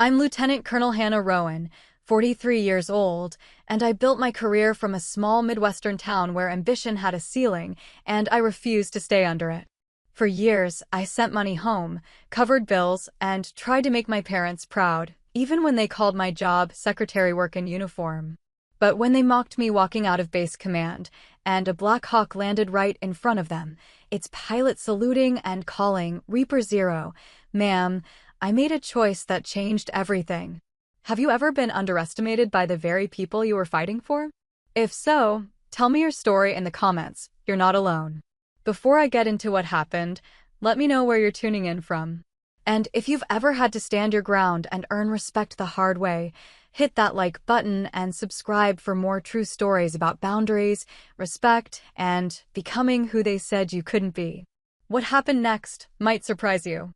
I'm Lieutenant Colonel Hannah Rowan, 43 years old, and I built my career from a small Midwestern town where ambition had a ceiling, and I refused to stay under it. For years, I sent money home, covered bills, and tried to make my parents proud, even when they called my job secretary work in uniform. But when they mocked me walking out of base command, and a Black Hawk landed right in front of them, its pilot saluting and calling, Reaper Zero, ma'am, I made a choice that changed everything. Have you ever been underestimated by the very people you were fighting for? If so, tell me your story in the comments. You're not alone. Before I get into what happened, let me know where you're tuning in from. And if you've ever had to stand your ground and earn respect the hard way, hit that like button and subscribe for more true stories about boundaries, respect, and becoming who they said you couldn't be. What happened next might surprise you.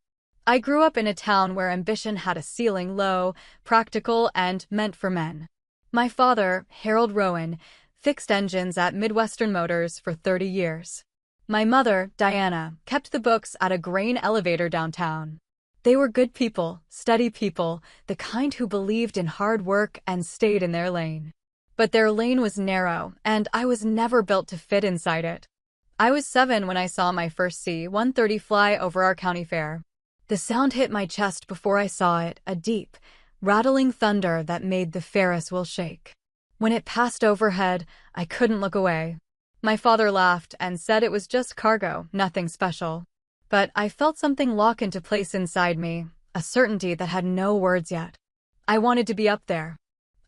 I grew up in a town where ambition had a ceiling low, practical, and meant for men. My father, Harold Rowan, fixed engines at Midwestern Motors for 30 years. My mother, Diana, kept the books at a grain elevator downtown. They were good people, steady people, the kind who believed in hard work and stayed in their lane. But their lane was narrow, and I was never built to fit inside it. I was 7 when I saw my first C-130 fly over our county fair. The sound hit my chest before I saw it, a deep, rattling thunder that made the Ferris wheel shake. When it passed overhead, I couldn't look away. My father laughed and said it was just cargo, nothing special. But I felt something lock into place inside me, a certainty that had no words yet. I wanted to be up there.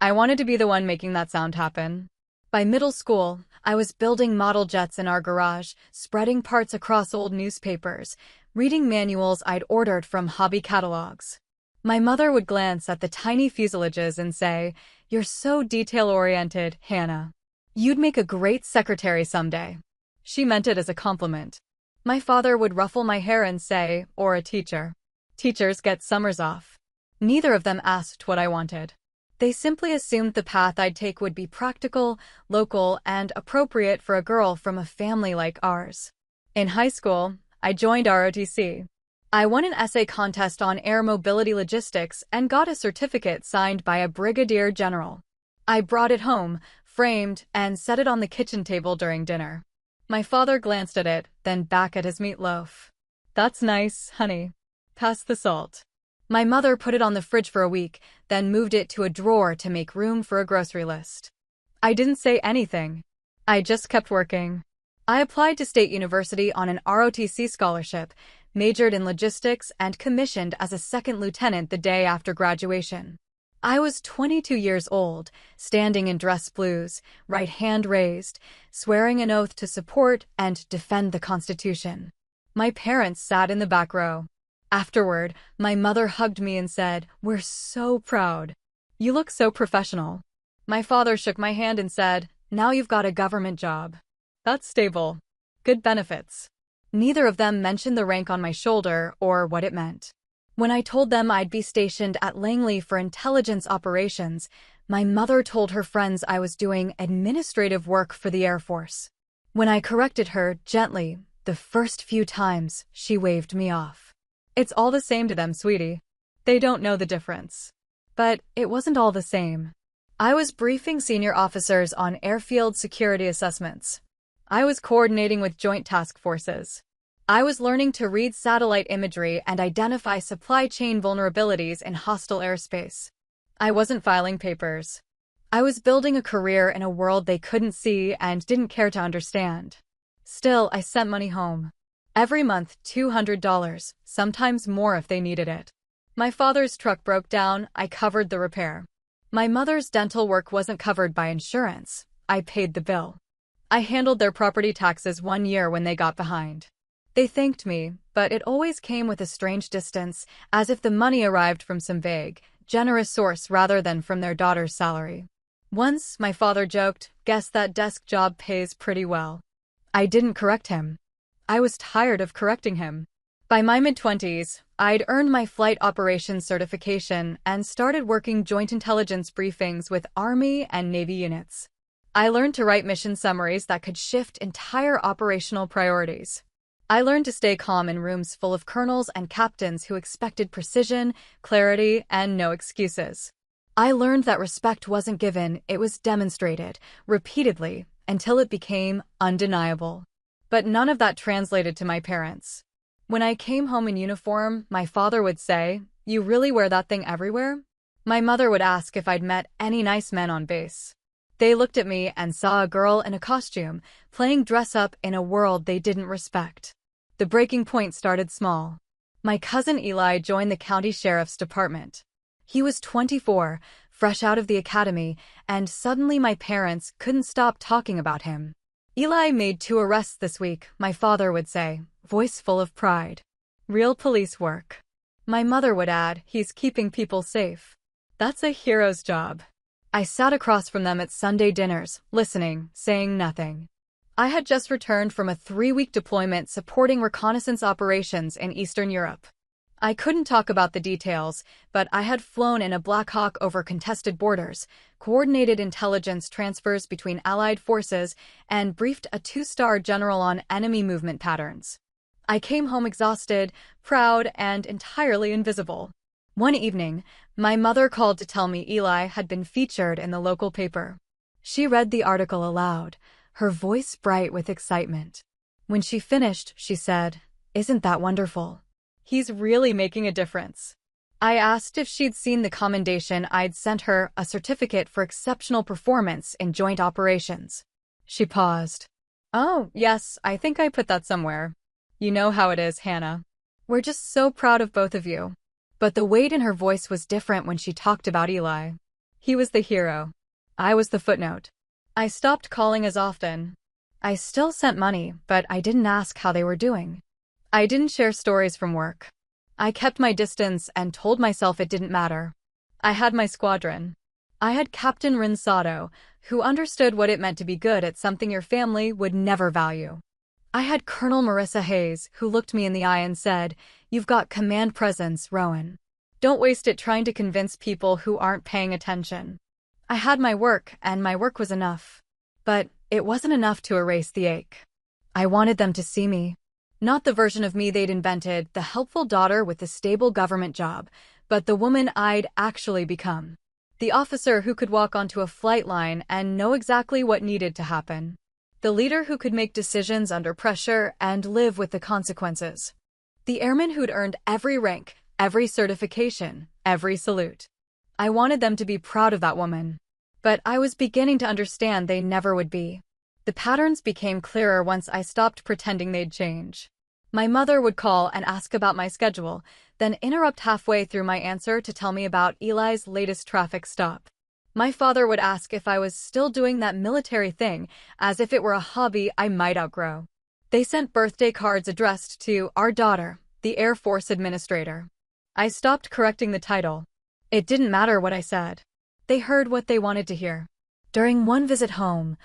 I wanted to be the one making that sound happen. By middle school, I was building model jets in our garage, spreading parts across old newspapers, reading manuals I'd ordered from hobby catalogs. My mother would glance at the tiny fuselages and say, "You're so detail-oriented, Hannah. You'd make a great secretary someday." She meant it as a compliment. My father would ruffle my hair and say, "Or a teacher. Teachers get summers off." Neither of them asked what I wanted. They simply assumed the path I'd take would be practical, local, and appropriate for a girl from a family like ours. In high school, I joined ROTC. I won an essay contest on air mobility logistics and got a certificate signed by a brigadier general. I brought it home, framed, and set it on the kitchen table during dinner. My father glanced at it, then back at his meatloaf. "That's nice, honey. Pass the salt." My mother put it on the fridge for a week, then moved it to a drawer to make room for a grocery list. I didn't say anything. I just kept working. I applied to State University on an ROTC scholarship, majored in logistics, and commissioned as a second lieutenant the day after graduation. I was 22 years old, standing in dress blues, right hand raised, swearing an oath to support and defend the Constitution. My parents sat in the back row. Afterward, my mother hugged me and said, "We're so proud. You look so professional." My father shook my hand and said, "Now you've got a government job. That's stable. Good benefits." Neither of them mentioned the rank on my shoulder or what it meant. When I told them I'd be stationed at Langley for intelligence operations, my mother told her friends I was doing administrative work for the Air Force. When I corrected her gently, the first few times, she waved me off. "It's all the same to them, sweetie. They don't know the difference." But it wasn't all the same. I was briefing senior officers on airfield security assessments. I was coordinating with joint task forces. I was learning to read satellite imagery and identify supply chain vulnerabilities in hostile airspace. I wasn't filing papers. I was building a career in a world they couldn't see and didn't care to understand. Still, I sent money home. Every month, $200, sometimes more if they needed it. My father's truck broke down, I covered the repair. My mother's dental work wasn't covered by insurance. I paid the bill. I handled their property taxes 1 year when they got behind. They thanked me, but it always came with a strange distance, as if the money arrived from some vague, generous source rather than from their daughter's salary. Once, my father joked, "Guess that desk job pays pretty well." I didn't correct him. I was tired of correcting him. By my mid-20s, I'd earned my flight operations certification and started working joint intelligence briefings with Army and Navy units. I learned to write mission summaries that could shift entire operational priorities. I learned to stay calm in rooms full of colonels and captains who expected precision, clarity, and no excuses. I learned that respect wasn't given, it was demonstrated, repeatedly, until it became undeniable. But none of that translated to my parents. When I came home in uniform, my father would say, "You really wear that thing everywhere?" My mother would ask if I'd met any nice men on base. They looked at me and saw a girl in a costume, playing dress-up in a world they didn't respect. The breaking point started small. My cousin Eli joined the county sheriff's department. He was 24, fresh out of the academy, and suddenly my parents couldn't stop talking about him. "Eli made 2 arrests this week," my father would say, voice full of pride. "Real police work." My mother would add, "He's keeping people safe." "That's a hero's job." I sat across from them at Sunday dinners, listening, saying nothing. I had just returned from a 3-week deployment supporting reconnaissance operations in Eastern Europe. I couldn't talk about the details, but I had flown in a Black Hawk over contested borders, coordinated intelligence transfers between Allied forces, and briefed a 2-star general on enemy movement patterns. I came home exhausted, proud, and entirely invisible. One evening, my mother called to tell me Eli had been featured in the local paper. She read the article aloud, her voice bright with excitement. When she finished, she said, "Isn't that wonderful? He's really making a difference." I asked if she'd seen the commendation I'd sent her, a certificate for exceptional performance in joint operations. She paused. "Oh, yes, I think I put that somewhere. You know how it is, Hannah. We're just so proud of both of you." But the weight in her voice was different when she talked about Eli. He was the hero. I was the footnote. I stopped calling as often. I still sent money, but I didn't ask how they were doing. I didn't share stories from work. I kept my distance and told myself it didn't matter. I had my squadron. I had Captain Rinsato, who understood what it meant to be good at something your family would never value. I had Colonel Marissa Hayes, who looked me in the eye and said, "You've got command presence, Rowan. Don't waste it trying to convince people who aren't paying attention." I had my work, and my work was enough. But it wasn't enough to erase the ache. I wanted them to see me. Not the version of me they'd invented, the helpful daughter with a stable government job, but the woman I'd actually become. The officer who could walk onto a flight line and know exactly what needed to happen. The leader who could make decisions under pressure and live with the consequences. The airman who'd earned every rank, every certification, every salute. I wanted them to be proud of that woman. But I was beginning to understand they never would be. The patterns became clearer once I stopped pretending they'd change. My mother would call and ask about my schedule, then interrupt halfway through my answer to tell me about Eli's latest traffic stop. My father would ask if I was still doing that military thing, as if it were a hobby I might outgrow. They sent birthday cards addressed to our daughter, the Air Force Administrator. I stopped correcting the title. It didn't matter what I said. They heard what they wanted to hear. During one visit home,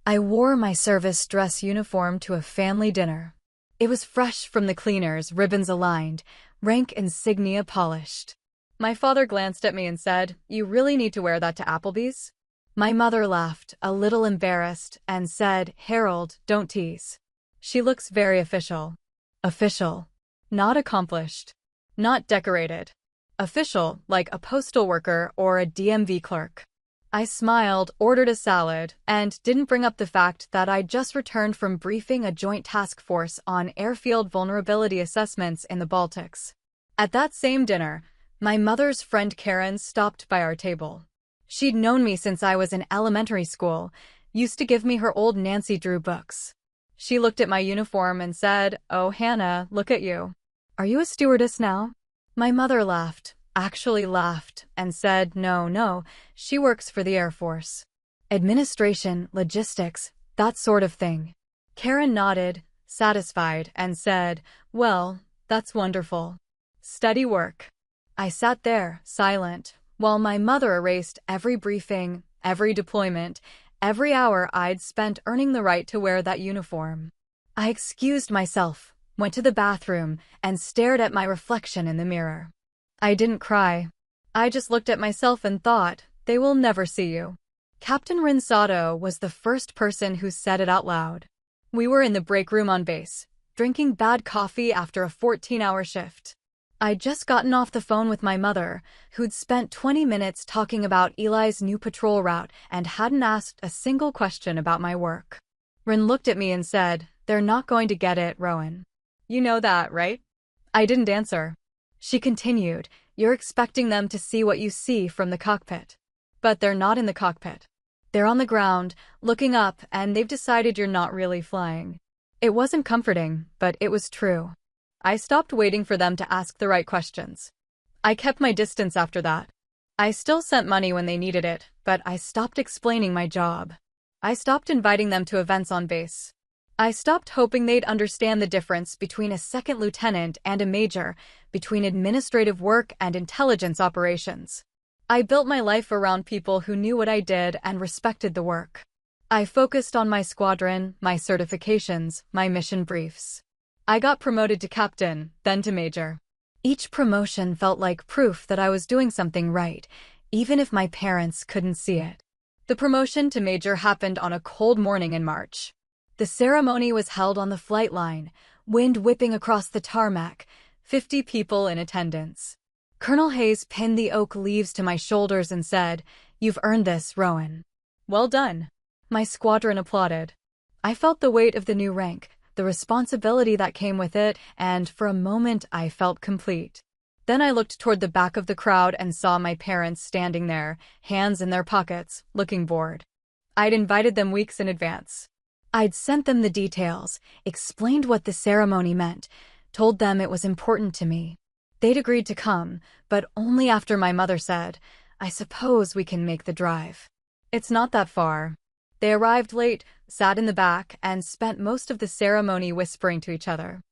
I wore my service dress uniform to a family dinner. It was fresh from the cleaners, ribbons aligned, rank insignia polished. My father glanced at me and said, "You really need to wear that to Applebee's?" My mother laughed, a little embarrassed, and said, "Harold, don't tease. She looks very official." Official. Not accomplished. Not decorated. Official, like a postal worker or a DMV clerk. I smiled, ordered a salad, and didn't bring up the fact that I'd just returned from briefing a joint task force on airfield vulnerability assessments in the Baltics. At that same dinner, my mother's friend Karen stopped by our table. She'd known me since I was in elementary school, used to give me her old Nancy Drew books. She looked at my uniform and said, "Oh, Hannah, look at you. Are you a stewardess now?" My mother laughed. Actually laughed, and said, No, she works for the Air Force. Administration, logistics, that sort of thing." Karen nodded, satisfied, and said, "Well, that's wonderful. Steady work." I sat there, silent, while my mother erased every briefing, every deployment, every hour I'd spent earning the right to wear that uniform. I excused myself, went to the bathroom, and stared at my reflection in the mirror. I didn't cry. I just looked at myself and thought, they will never see you. Captain Rinsato was the first person who said it out loud. We were in the break room on base, drinking bad coffee after a 14-hour shift. I'd just gotten off the phone with my mother, who'd spent 20 minutes talking about Eli's new patrol route and hadn't asked a single question about my work. Rin looked at me and said, "They're not going to get it, Rowan. You know that, right?" I didn't answer. She continued, "You're expecting them to see what you see from the cockpit. But they're not in the cockpit. They're on the ground, looking up, and they've decided you're not really flying." It wasn't comforting, but it was true. I stopped waiting for them to ask the right questions. I kept my distance after that. I still sent money when they needed it, but I stopped explaining my job. I stopped inviting them to events on base. I stopped hoping they'd understand the difference between a second lieutenant and a major, between administrative work and intelligence operations. I built my life around people who knew what I did and respected the work. I focused on my squadron, my certifications, my mission briefs. I got promoted to captain, then to major. Each promotion felt like proof that I was doing something right, even if my parents couldn't see it. The promotion to major happened on a cold morning in March. The ceremony was held on the flight line, wind whipping across the tarmac, 50 people in attendance. Colonel Hayes pinned the oak leaves to my shoulders and said, "You've earned this, Rowan." "Well done." My squadron applauded. I felt the weight of the new rank, the responsibility that came with it, and for a moment I felt complete. Then I looked toward the back of the crowd and saw my parents standing there, hands in their pockets, looking bored. I'd invited them weeks in advance. I'd sent them the details, explained what the ceremony meant, told them it was important to me. They'd agreed to come, but only after my mother said, "I suppose we can make the drive. It's not that far." They arrived late, sat in the back, and spent most of the ceremony whispering to each other.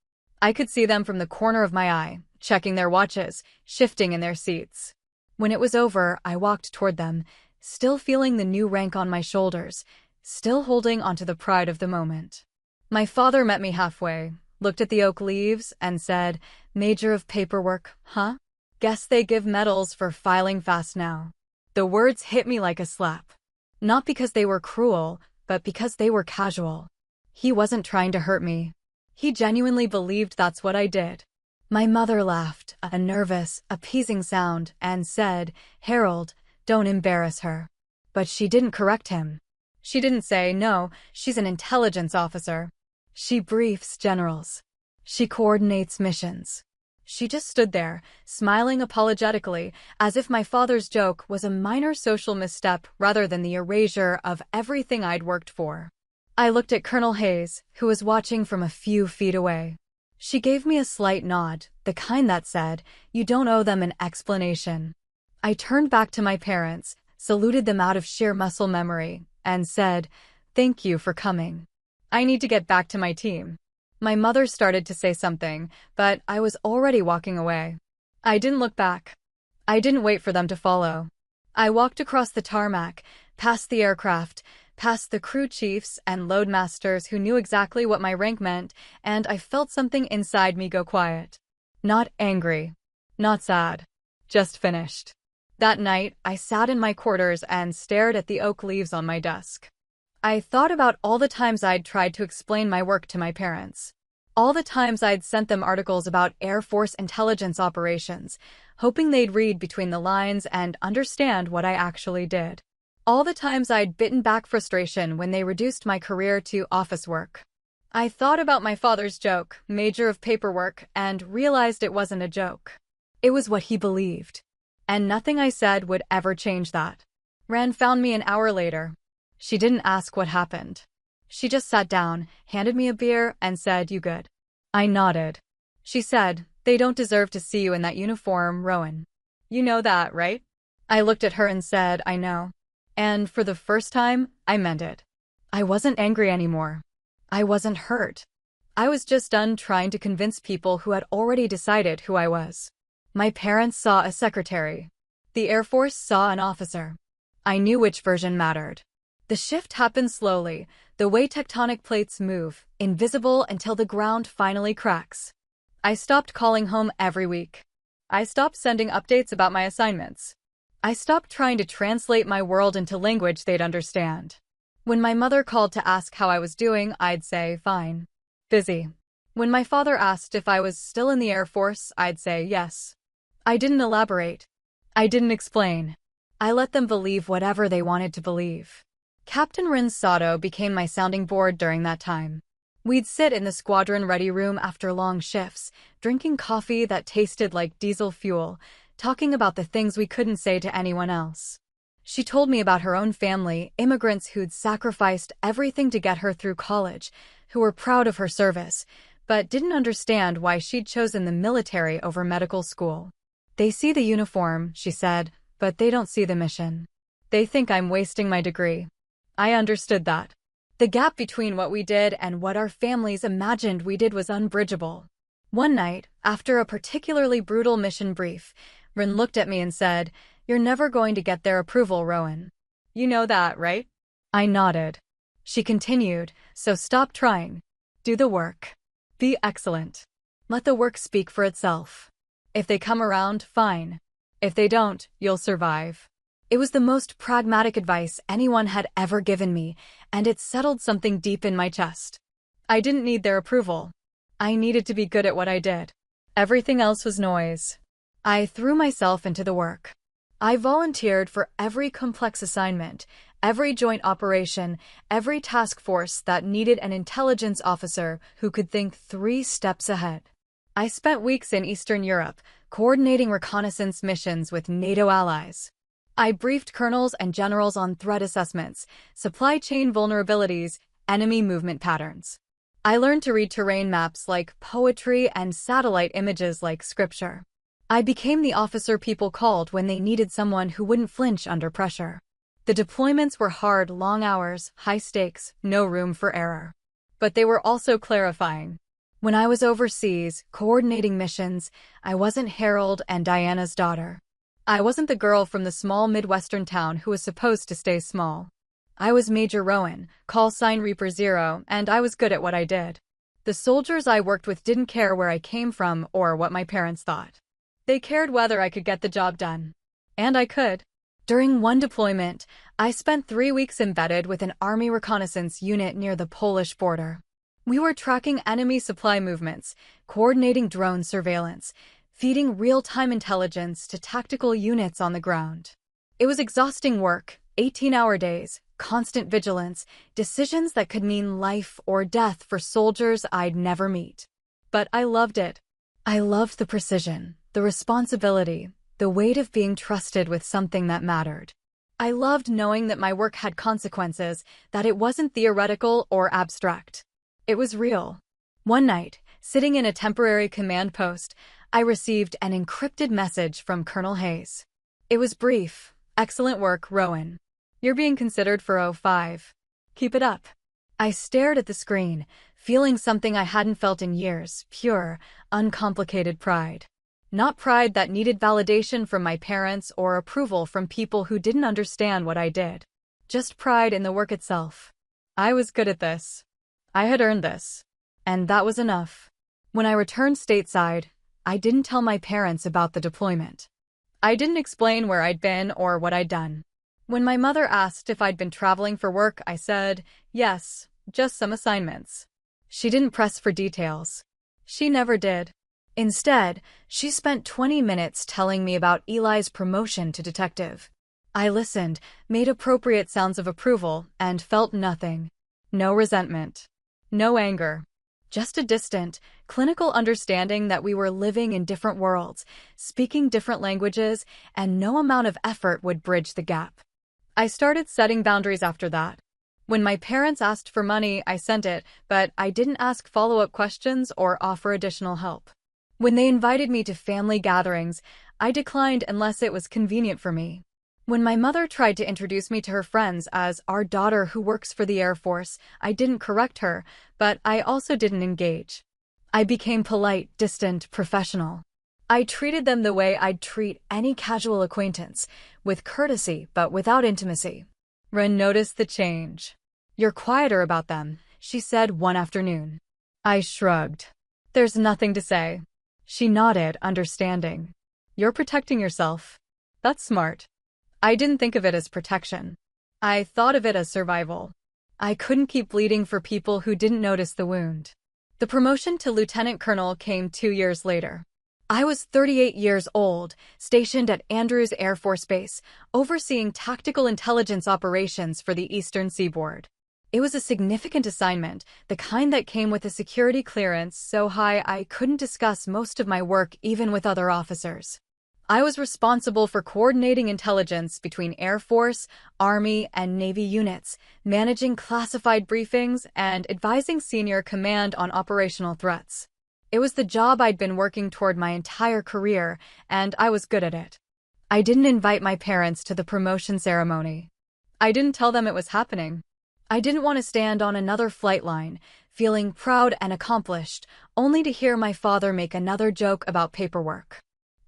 I could see them from the corner of my eye, checking their watches, shifting in their seats. When it was over, I walked toward them, still feeling the new rank on my shoulders, still holding onto the pride of the moment. My father met me halfway, looked at the oak leaves, and said, "Major of paperwork, huh? Guess they give medals for filing fast now." The words hit me like a slap. Not because they were cruel, but because they were casual. He wasn't trying to hurt me. He genuinely believed that's what I did. My mother laughed, a nervous, appeasing sound, and said, "Harold, don't embarrass her." But she didn't correct him. She didn't say, "No, she's an intelligence officer. She briefs generals. She coordinates missions." She just stood there, smiling apologetically, as if my father's joke was a minor social misstep rather than the erasure of everything I'd worked for. I looked at Colonel Hayes, who was watching from a few feet away. She gave me a slight nod, the kind that said, "You don't owe them an explanation." I turned back to my parents, saluted them out of sheer muscle memory, and said, "Thank you for coming. I need to get back to my team." My mother started to say something, but I was already walking away. I didn't look back. I didn't wait for them to follow. I walked across the tarmac, past the aircraft, past the crew chiefs and loadmasters who knew exactly what my rank meant, and I felt something inside me go quiet. Not angry. Not sad. Just finished. That night, I sat in my quarters and stared at the oak leaves on my desk. I thought about all the times I'd tried to explain my work to my parents. All the times I'd sent them articles about Air Force intelligence operations, hoping they'd read between the lines and understand what I actually did. All the times I'd bitten back frustration when they reduced my career to office work. I thought about my father's joke, Major of Paperwork, and realized it wasn't a joke. It was what he believed. And nothing I said would ever change that. Ran found me an hour later. She didn't ask what happened. She just sat down, handed me a beer, and said, "You good?" I nodded. She said, "They don't deserve to see you in that uniform, Rowan. You know that, right?" I looked at her and said, "I know." And for the first time, I meant it. I wasn't angry anymore. I wasn't hurt. I was just done trying to convince people who had already decided who I was. My parents saw a secretary. The Air Force saw an officer. I knew which version mattered. The shift happened slowly, the way tectonic plates move, invisible until the ground finally cracks. I stopped calling home every week. I stopped sending updates about my assignments. I stopped trying to translate my world into language they'd understand. When my mother called to ask how I was doing, I'd say, "Fine. Busy." When my father asked if I was still in the Air Force, I'd say yes. I didn't elaborate. I didn't explain. I let them believe whatever they wanted to believe. Captain Rin Sato became my sounding board during that time. We'd sit in the squadron ready room after long shifts, drinking coffee that tasted like diesel fuel, talking about the things we couldn't say to anyone else. She told me about her own family, immigrants who'd sacrificed everything to get her through college, who were proud of her service, but didn't understand why she'd chosen the military over medical school. They see the uniform, she said, but they don't see the mission. They think I'm wasting my degree. I understood that. The gap between what we did and what our families imagined we did was unbridgeable. One night, after a particularly brutal mission brief, Rin looked at me and said, "You're never going to get their approval, Rowan. You know that, right?" I nodded. She continued, "So stop trying. Do the work. Be excellent. Let the work speak for itself. If they come around, fine. If they don't, you'll survive." It was the most pragmatic advice anyone had ever given me, and it settled something deep in my chest. I didn't need their approval. I needed to be good at what I did. Everything else was noise. I threw myself into the work. I volunteered for every complex assignment, every joint operation, every task force that needed an intelligence officer who could think 3 steps ahead. I spent weeks in Eastern Europe, coordinating reconnaissance missions with NATO allies. I briefed colonels and generals on threat assessments, supply chain vulnerabilities, enemy movement patterns. I learned to read terrain maps like poetry and satellite images like scripture. I became the officer people called when they needed someone who wouldn't flinch under pressure. The deployments were hard, long hours, high stakes, no room for error. But they were also clarifying. When I was overseas, coordinating missions, I wasn't Harold and Diana's daughter. I wasn't the girl from the small Midwestern town who was supposed to stay small. I was Major Rowan, call sign Reaper Zero, and I was good at what I did. The soldiers I worked with didn't care where I came from or what my parents thought. They cared whether I could get the job done. And I could. During one deployment, I spent 3 weeks embedded with an army reconnaissance unit near the Polish border. We were tracking enemy supply movements, coordinating drone surveillance, feeding real-time intelligence to tactical units on the ground. It was exhausting work, 18-hour days, constant vigilance, decisions that could mean life or death for soldiers I'd never meet. But I loved it. I loved the precision, the responsibility, the weight of being trusted with something that mattered. I loved knowing that my work had consequences, that it wasn't theoretical or abstract. It was real. One night, sitting in a temporary command post, I received an encrypted message from Colonel Hayes. It was brief. "Excellent work, Rowan. You're being considered for O5. Keep it up." I stared at the screen, feeling something I hadn't felt in years, pure, uncomplicated pride. Not pride that needed validation from my parents or approval from people who didn't understand what I did. Just pride in the work itself. I was good at this. I had earned this. And that was enough. When I returned stateside, I didn't tell my parents about the deployment. I didn't explain where I'd been or what I'd done. When my mother asked if I'd been traveling for work, I said, yes, just some assignments. She didn't press for details. She never did. Instead, she spent 20 minutes telling me about Eli's promotion to detective. I listened, made appropriate sounds of approval, and felt nothing. No resentment. No anger. Just a distant, clinical understanding that we were living in different worlds, speaking different languages, and no amount of effort would bridge the gap. I started setting boundaries after that. When my parents asked for money, I sent it, but I didn't ask follow-up questions or offer additional help. When they invited me to family gatherings, I declined unless it was convenient for me. When my mother tried to introduce me to her friends as our daughter who works for the Air Force, I didn't correct her, but I also didn't engage. I became polite, distant, professional. I treated them the way I'd treat any casual acquaintance, with courtesy but without intimacy. Ren noticed the change. "You're quieter about them," she said one afternoon. I shrugged. "There's nothing to say." She nodded, understanding. "You're protecting yourself. That's smart." I didn't think of it as protection. I thought of it as survival. I couldn't keep bleeding for people who didn't notice the wound. The promotion to lieutenant colonel came 2 years later. I was 38 years old, stationed at Andrews Air Force Base, overseeing tactical intelligence operations for the Eastern Seaboard. It was a significant assignment, the kind that came with a security clearance so high I couldn't discuss most of my work even with other officers. I was responsible for coordinating intelligence between Air Force, Army, and Navy units, managing classified briefings, and advising senior command on operational threats. It was the job I'd been working toward my entire career, and I was good at it. I didn't invite my parents to the promotion ceremony. I didn't tell them it was happening. I didn't want to stand on another flight line, feeling proud and accomplished, only to hear my father make another joke about paperwork.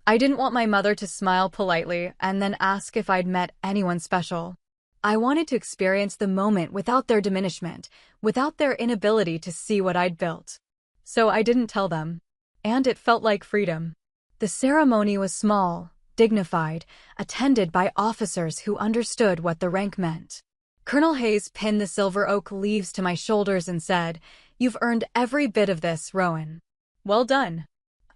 I didn't want my mother to smile politely and then ask if I'd met anyone special. I wanted to experience the moment without their diminishment, without their inability to see what I'd built. So I didn't tell them. And it felt like freedom. The ceremony was small, dignified, attended by officers who understood what the rank meant. Colonel Hayes pinned the silver oak leaves to my shoulders and said, "You've earned every bit of this, Rowan." Well done.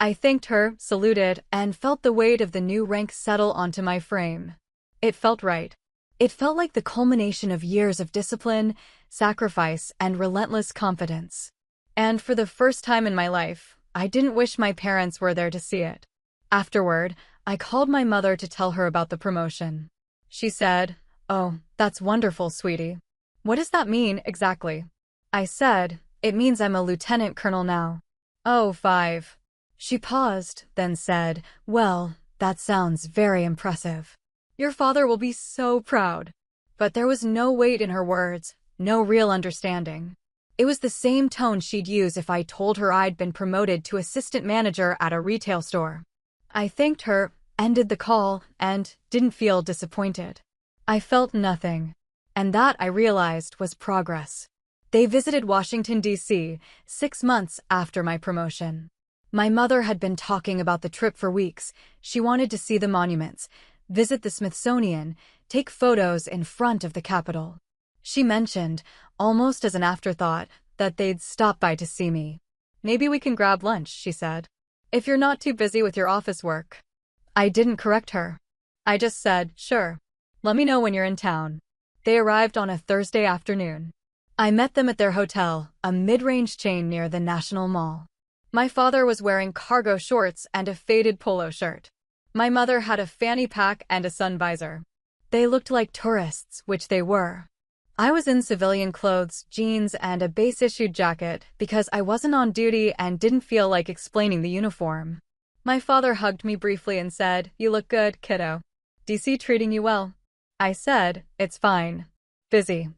I thanked her, saluted, and felt the weight of the new rank settle onto my frame. It felt right. It felt like the culmination of years of discipline, sacrifice, and relentless confidence. And for the first time in my life, I didn't wish my parents were there to see it. Afterward, I called my mother to tell her about the promotion. She said, "Oh, that's wonderful, sweetie. What does that mean, exactly?" I said, "It means I'm a lieutenant colonel now." "Oh, 5. She paused, then said, "Well, that sounds very impressive. Your father will be so proud." But there was no weight in her words, no real understanding. It was the same tone she'd use if I told her I'd been promoted to assistant manager at a retail store. I thanked her, ended the call, and didn't feel disappointed. I felt nothing. And that, I realized, was progress. They visited Washington, D.C., 6 months after my promotion. My mother had been talking about the trip for weeks. She wanted to see the monuments, visit the Smithsonian, take photos in front of the Capitol. She mentioned, almost as an afterthought, that they'd stop by to see me. "Maybe we can grab lunch," she said. "If you're not too busy with your office work." I didn't correct her. I just said, "Sure. Let me know when you're in town." They arrived on a Thursday afternoon. I met them at their hotel, a mid-range chain near the National Mall. My father was wearing cargo shorts and a faded polo shirt. My mother had a fanny pack and a sun visor. They looked like tourists, which they were. I was in civilian clothes, jeans, and a base-issued jacket because I wasn't on duty and didn't feel like explaining the uniform. My father hugged me briefly and said, "You look good, kiddo. DC treating you well?" I said, "It's fine. Busy."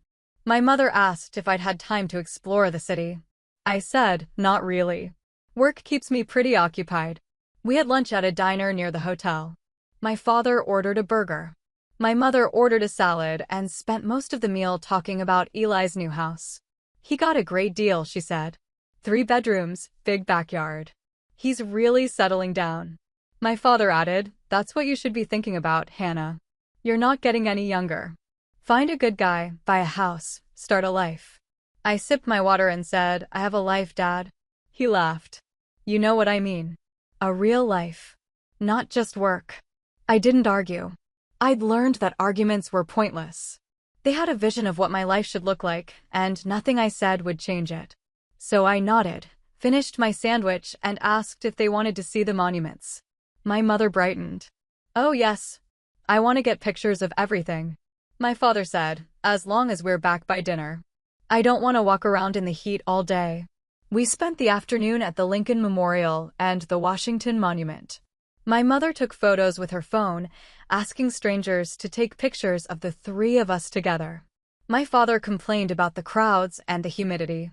My mother asked if I'd had time to explore the city. I said, "Not really. Work keeps me pretty occupied." We had lunch at a diner near the hotel. My father ordered a burger. My mother ordered a salad and spent most of the meal talking about Eli's new house. "He got a great deal," she said. 3 bedrooms, big backyard. "He's really settling down." My father added, "That's what you should be thinking about, Hannah. You're not getting any younger. Find a good guy, buy a house, start a life." I sipped my water and said, "I have a life, Dad." He laughed. "You know what I mean. A real life. Not just work." I didn't argue. I'd learned that arguments were pointless. They had a vision of what my life should look like, and nothing I said would change it. So I nodded, finished my sandwich, and asked if they wanted to see the monuments. My mother brightened. "Oh yes. I want to get pictures of everything." My father said, "As long as we're back by dinner. I don't want to walk around in the heat all day." We spent the afternoon at the Lincoln Memorial and the Washington Monument. My mother took photos with her phone, asking strangers to take pictures of the 3 of us together. My father complained about the crowds and the humidity.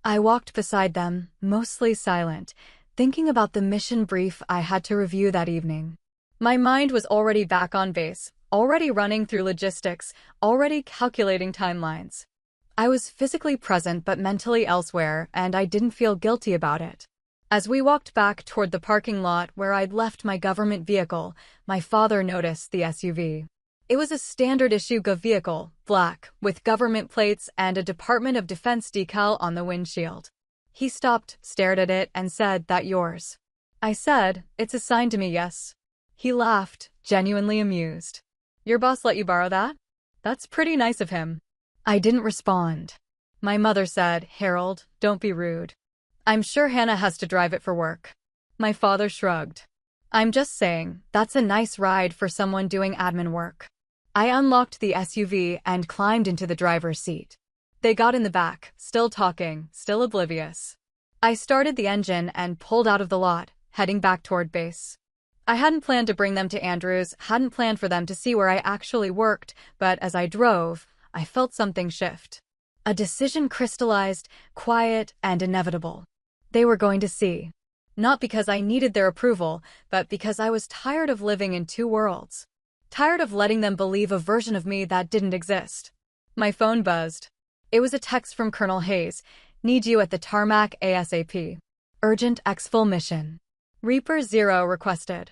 I walked beside them, mostly silent, thinking about the mission brief I had to review that evening. My mind was already back on base, already running through logistics, already calculating timelines. I was physically present but mentally elsewhere, and I didn't feel guilty about it. As we walked back toward the parking lot where I'd left my government vehicle, my father noticed the SUV. It was a standard-issue Gov vehicle, black, with government plates and a Department of Defense decal on the windshield. He stopped, stared at it, and said, "That yours?" I said, "It's assigned to me, yes." He laughed, genuinely amused. "Your boss let you borrow that? That's pretty nice of him." I didn't respond. My mother said, "Harold, don't be rude. I'm sure Hannah has to drive it for work." My father shrugged. "I'm just saying, that's a nice ride for someone doing admin work." I unlocked the SUV and climbed into the driver's seat. They got in the back, still talking, still oblivious. I started the engine and pulled out of the lot, heading back toward base. I hadn't planned to bring them to Andrews, hadn't planned for them to see where I actually worked, but as I drove, I felt something shift. A decision crystallized, quiet and inevitable. They were going to see. Not because I needed their approval, but because I was tired of living in two worlds. Tired of letting them believe a version of me that didn't exist. My phone buzzed. It was a text from Colonel Hayes. "Need you at the tarmac ASAP. Urgent exfil mission. Reaper Zero requested."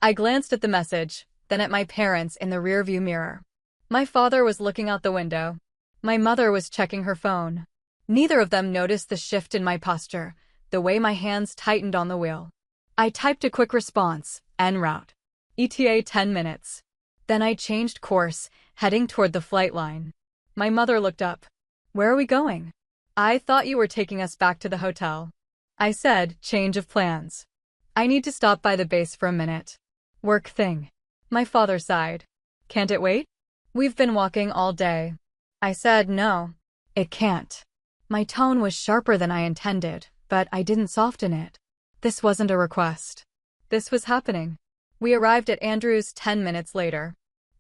I glanced at the message, then at my parents in the rearview mirror. My father was looking out the window. My mother was checking her phone. Neither of them noticed the shift in my posture, the way my hands tightened on the wheel. I typed a quick response, en route. ETA 10 minutes. Then I changed course, heading toward the flight line. My mother looked up. "Where are we going?" "I thought you were taking us back to the hotel." I said, "Change of plans. I need to stop by the base for a minute." "Work thing." My father sighed. "Can't it wait? We've been walking all day." I said, "No, it can't." My tone was sharper than I intended, but I didn't soften it. This wasn't a request. This was happening. We arrived at Andrews 10 minutes later.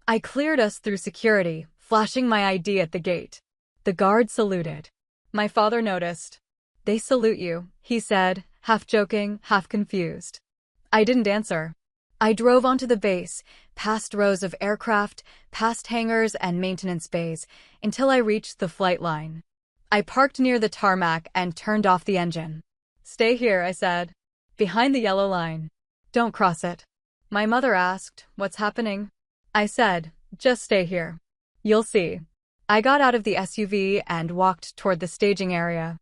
I cleared us through security, flashing my ID at the gate. The guard saluted. My father noticed. "They salute you," he said, half joking, half confused. I didn't answer. I drove onto the base, past rows of aircraft, past hangars and maintenance bays, until I reached the flight line. I parked near the tarmac and turned off the engine. "Stay here," I said. "Behind the yellow line. Don't cross it." My mother asked, "What's happening?" I said, "Just stay here. You'll see." I got out of the SUV and walked toward the staging area.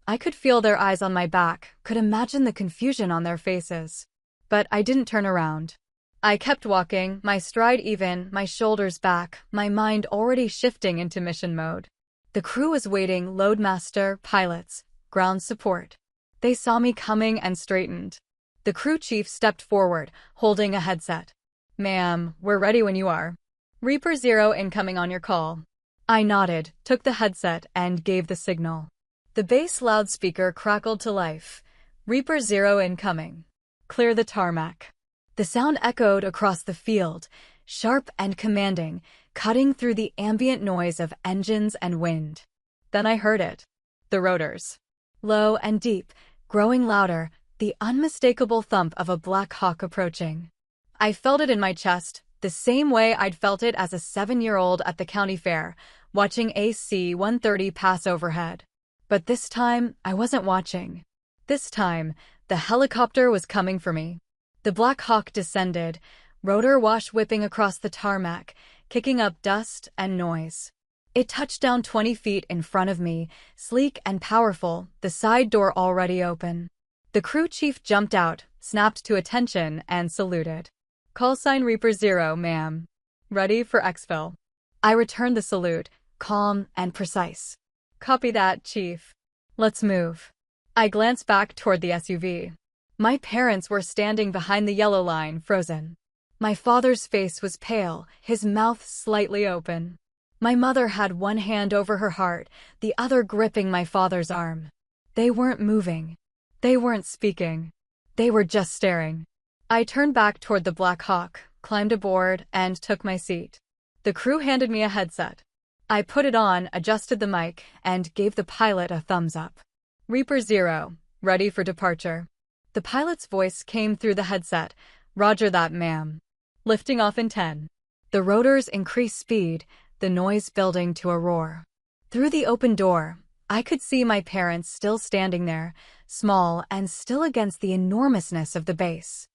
I could feel their eyes on my back, could imagine the confusion on their faces. But I didn't turn around. I kept walking, my stride even, my shoulders back, my mind already shifting into mission mode. The crew was waiting, loadmaster, pilots, ground support. They saw me coming and straightened. The crew chief stepped forward, holding a headset. "Ma'am, we're ready when you are. Reaper Zero incoming on your call." I nodded, took the headset, and gave the signal. The base loudspeaker crackled to life. "Reaper Zero incoming. Clear the tarmac." The sound echoed across the field, sharp and commanding, cutting through the ambient noise of engines and wind. Then I heard it. The rotors. Low and deep, growing louder, the unmistakable thump of a Black Hawk approaching. I felt it in my chest, the same way I'd felt it as a 7-year-old at the county fair, watching AC-130 pass overhead. But this time, I wasn't watching. This time, the helicopter was coming for me. The Black Hawk descended, rotor wash whipping across the tarmac, kicking up dust and noise. It touched down 20 feet in front of me, sleek and powerful, the side door already open. The crew chief jumped out, snapped to attention, and saluted. "Call sign Reaper Zero, ma'am. Ready for exfil." I returned the salute, calm and precise. "Copy that, Chief. Let's move." I glanced back toward the SUV. My parents were standing behind the yellow line, frozen. My father's face was pale, his mouth slightly open. My mother had one hand over her heart, the other gripping my father's arm. They weren't moving. They weren't speaking. They were just staring. I turned back toward the Black Hawk, climbed aboard, and took my seat. The crew handed me a headset. I put it on, adjusted the mic, and gave the pilot a thumbs up. "Reaper Zero, ready for departure." The pilot's voice came through the headset. "Roger that, ma'am. Lifting off in 10. The rotors increased speed, the noise building to a roar. Through the open door, I could see my parents still standing there, small and still against the enormousness of the base.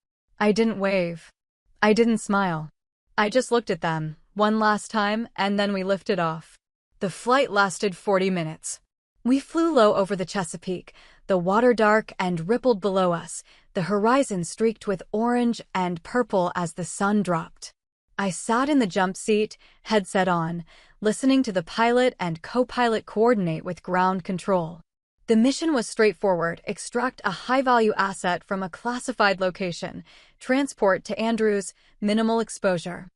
I didn't wave. I didn't smile. I just looked at them, one last time, and then we lifted off. The flight lasted 40 minutes. We flew low over the Chesapeake, the water dark and rippled below us, the horizon streaked with orange and purple as the sun dropped. I sat in the jump seat, headset on, listening to the pilot and co-pilot coordinate with ground control. The mission was straightforward: extract a high-value asset from a classified location, transport to Andrews, minimal exposure.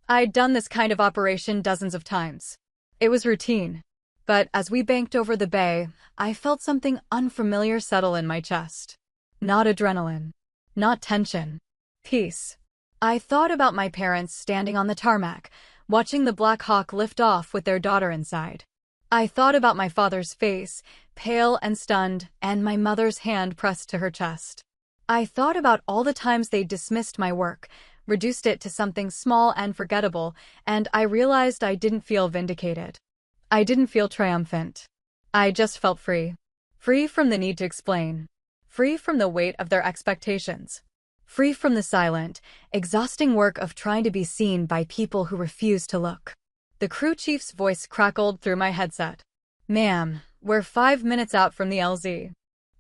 I'd done this kind of operation dozens of times. It was routine. But as we banked over the bay, I felt something unfamiliar settle in my chest. Not adrenaline. Not tension. Peace. I thought about my parents standing on the tarmac, watching the Black Hawk lift off with their daughter inside. I thought about my father's face, pale and stunned, and my mother's hand pressed to her chest. I thought about all the times they dismissed my work, reduced it to something small and forgettable, and I realized I didn't feel vindicated. I didn't feel triumphant. I just felt free. Free from the need to explain. Free from the weight of their expectations. Free from the silent, exhausting work of trying to be seen by people who refuse to look. The crew chief's voice crackled through my headset. "Ma'am, we're 5 minutes out from the LZ.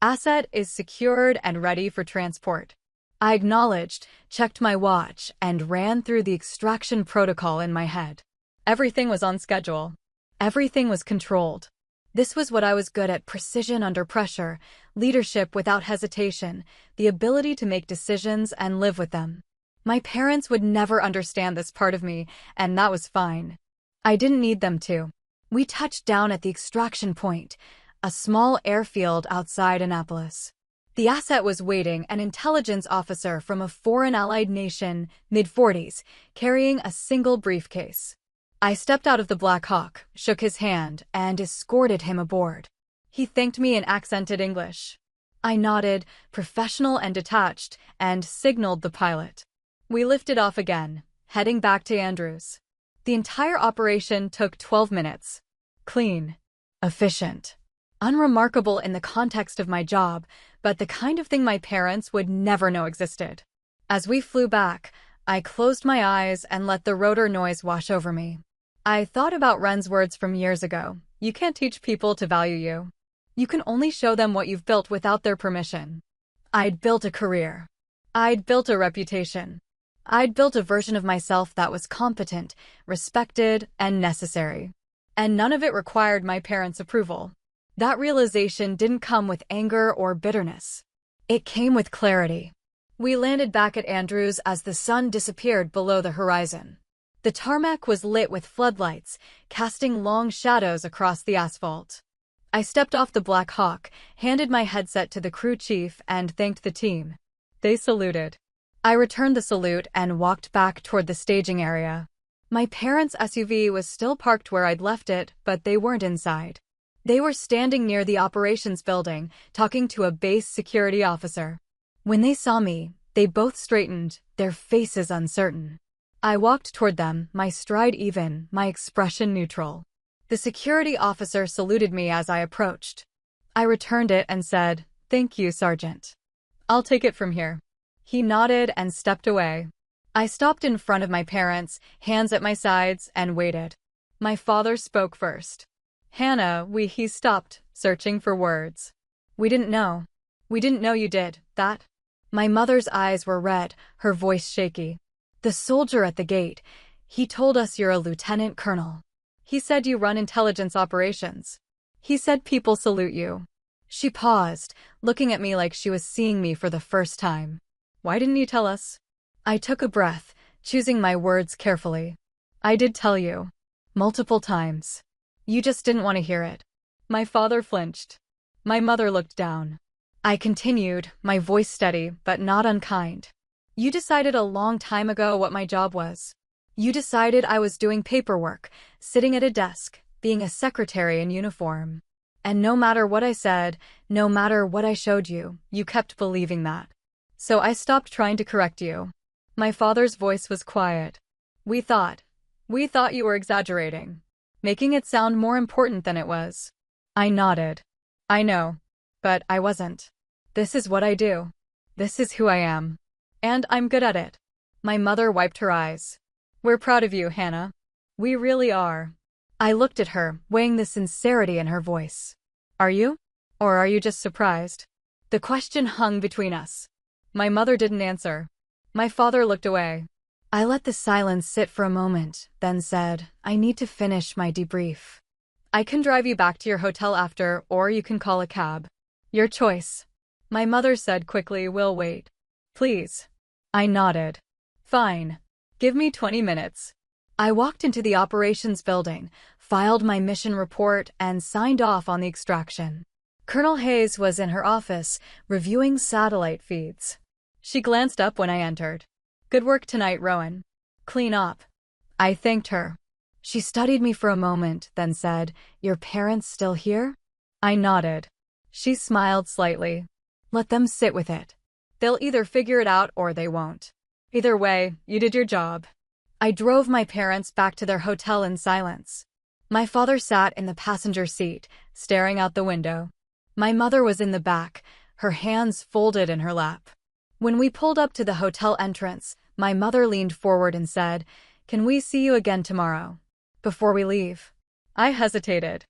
Asset is secured and ready for transport." I acknowledged, checked my watch, and ran through the extraction protocol in my head. Everything was on schedule. Everything was controlled. This was what I was good at: precision under pressure, leadership without hesitation, the ability to make decisions and live with them. My parents would never understand this part of me, and that was fine. I didn't need them to. We touched down at the extraction point, a small airfield outside Annapolis. The asset was waiting, an intelligence officer from a foreign allied nation, mid-40s, carrying a single briefcase. I stepped out of the Black Hawk, shook his hand, and escorted him aboard. He thanked me in accented English. I nodded, professional and detached, and signaled the pilot. We lifted off again, heading back to Andrews. The entire operation took 12 minutes. Clean. Efficient. Unremarkable in the context of my job, but the kind of thing my parents would never know existed. As we flew back, I closed my eyes and let the rotor noise wash over me. I thought about Ren's words from years ago. You can't teach people to value you. You can only show them what you've built without their permission. I'd built a career. I'd built a reputation. I'd built a version of myself that was competent, respected, and necessary. And none of it required my parents' approval. That realization didn't come with anger or bitterness. It came with clarity. We landed back at Andrews as the sun disappeared below the horizon. The tarmac was lit with floodlights, casting long shadows across the asphalt. I stepped off the Black Hawk, handed my headset to the crew chief, and thanked the team. They saluted. I returned the salute and walked back toward the staging area. My parents' SUV was still parked where I'd left it, but they weren't inside. They were standing near the operations building, talking to a base security officer. When they saw me, they both straightened, their faces uncertain. I walked toward them, my stride even, my expression neutral. The security officer saluted me as I approached. I returned it and said, "Thank you, Sergeant. I'll take it from here." He nodded and stepped away. I stopped in front of my parents, hands at my sides, and waited. My father spoke first. "Hannah, he stopped, searching for words. We didn't know. We didn't know you did that." My mother's eyes were red, her voice shaky. "The soldier at the gate, he told us you're a lieutenant colonel. He said you run intelligence operations. He said people salute you." She paused, looking at me like she was seeing me for the first time. "Why didn't you tell us?" I took a breath, choosing my words carefully. "I did tell you. Multiple times. You just didn't want to hear it." My father flinched. My mother looked down. I continued, my voice steady but not unkind. "You decided a long time ago what my job was. You decided I was doing paperwork, sitting at a desk, being a secretary in uniform. And no matter what I said, no matter what I showed you, you kept believing that. So I stopped trying to correct you." My father's voice was quiet. We thought you were exaggerating, making it sound more important than it was." I nodded. "I know. But I wasn't. This is what I do. This is who I am. And I'm good at it." My mother wiped her eyes. "We're proud of you, Hannah. We really are." I looked at her, weighing the sincerity in her voice. "Are you?" Or are you just surprised? The question hung between us. My mother didn't answer. My father looked away. I let the silence sit for a moment, then said, I need to finish my debrief. I can drive you back to your hotel after, or you can call a cab. Your choice. My mother said quickly, we'll wait. Please. I nodded. Fine. Give me 20 minutes. I walked into the operations building, filed my mission report, and signed off on the extraction. Colonel Hayes was in her office, reviewing satellite feeds. She glanced up when I entered. Good work tonight, Rowan. Clean up. I thanked her. She studied me for a moment, then said, Your parents still here? I nodded. She smiled slightly. Let them sit with it. They'll either figure it out or they won't. Either way, you did your job. I drove my parents back to their hotel in silence. My father sat in the passenger seat, staring out the window. My mother was in the back, her hands folded in her lap. When we pulled up to the hotel entrance, my mother leaned forward and said, Can we see you again tomorrow? Before we leave. I hesitated.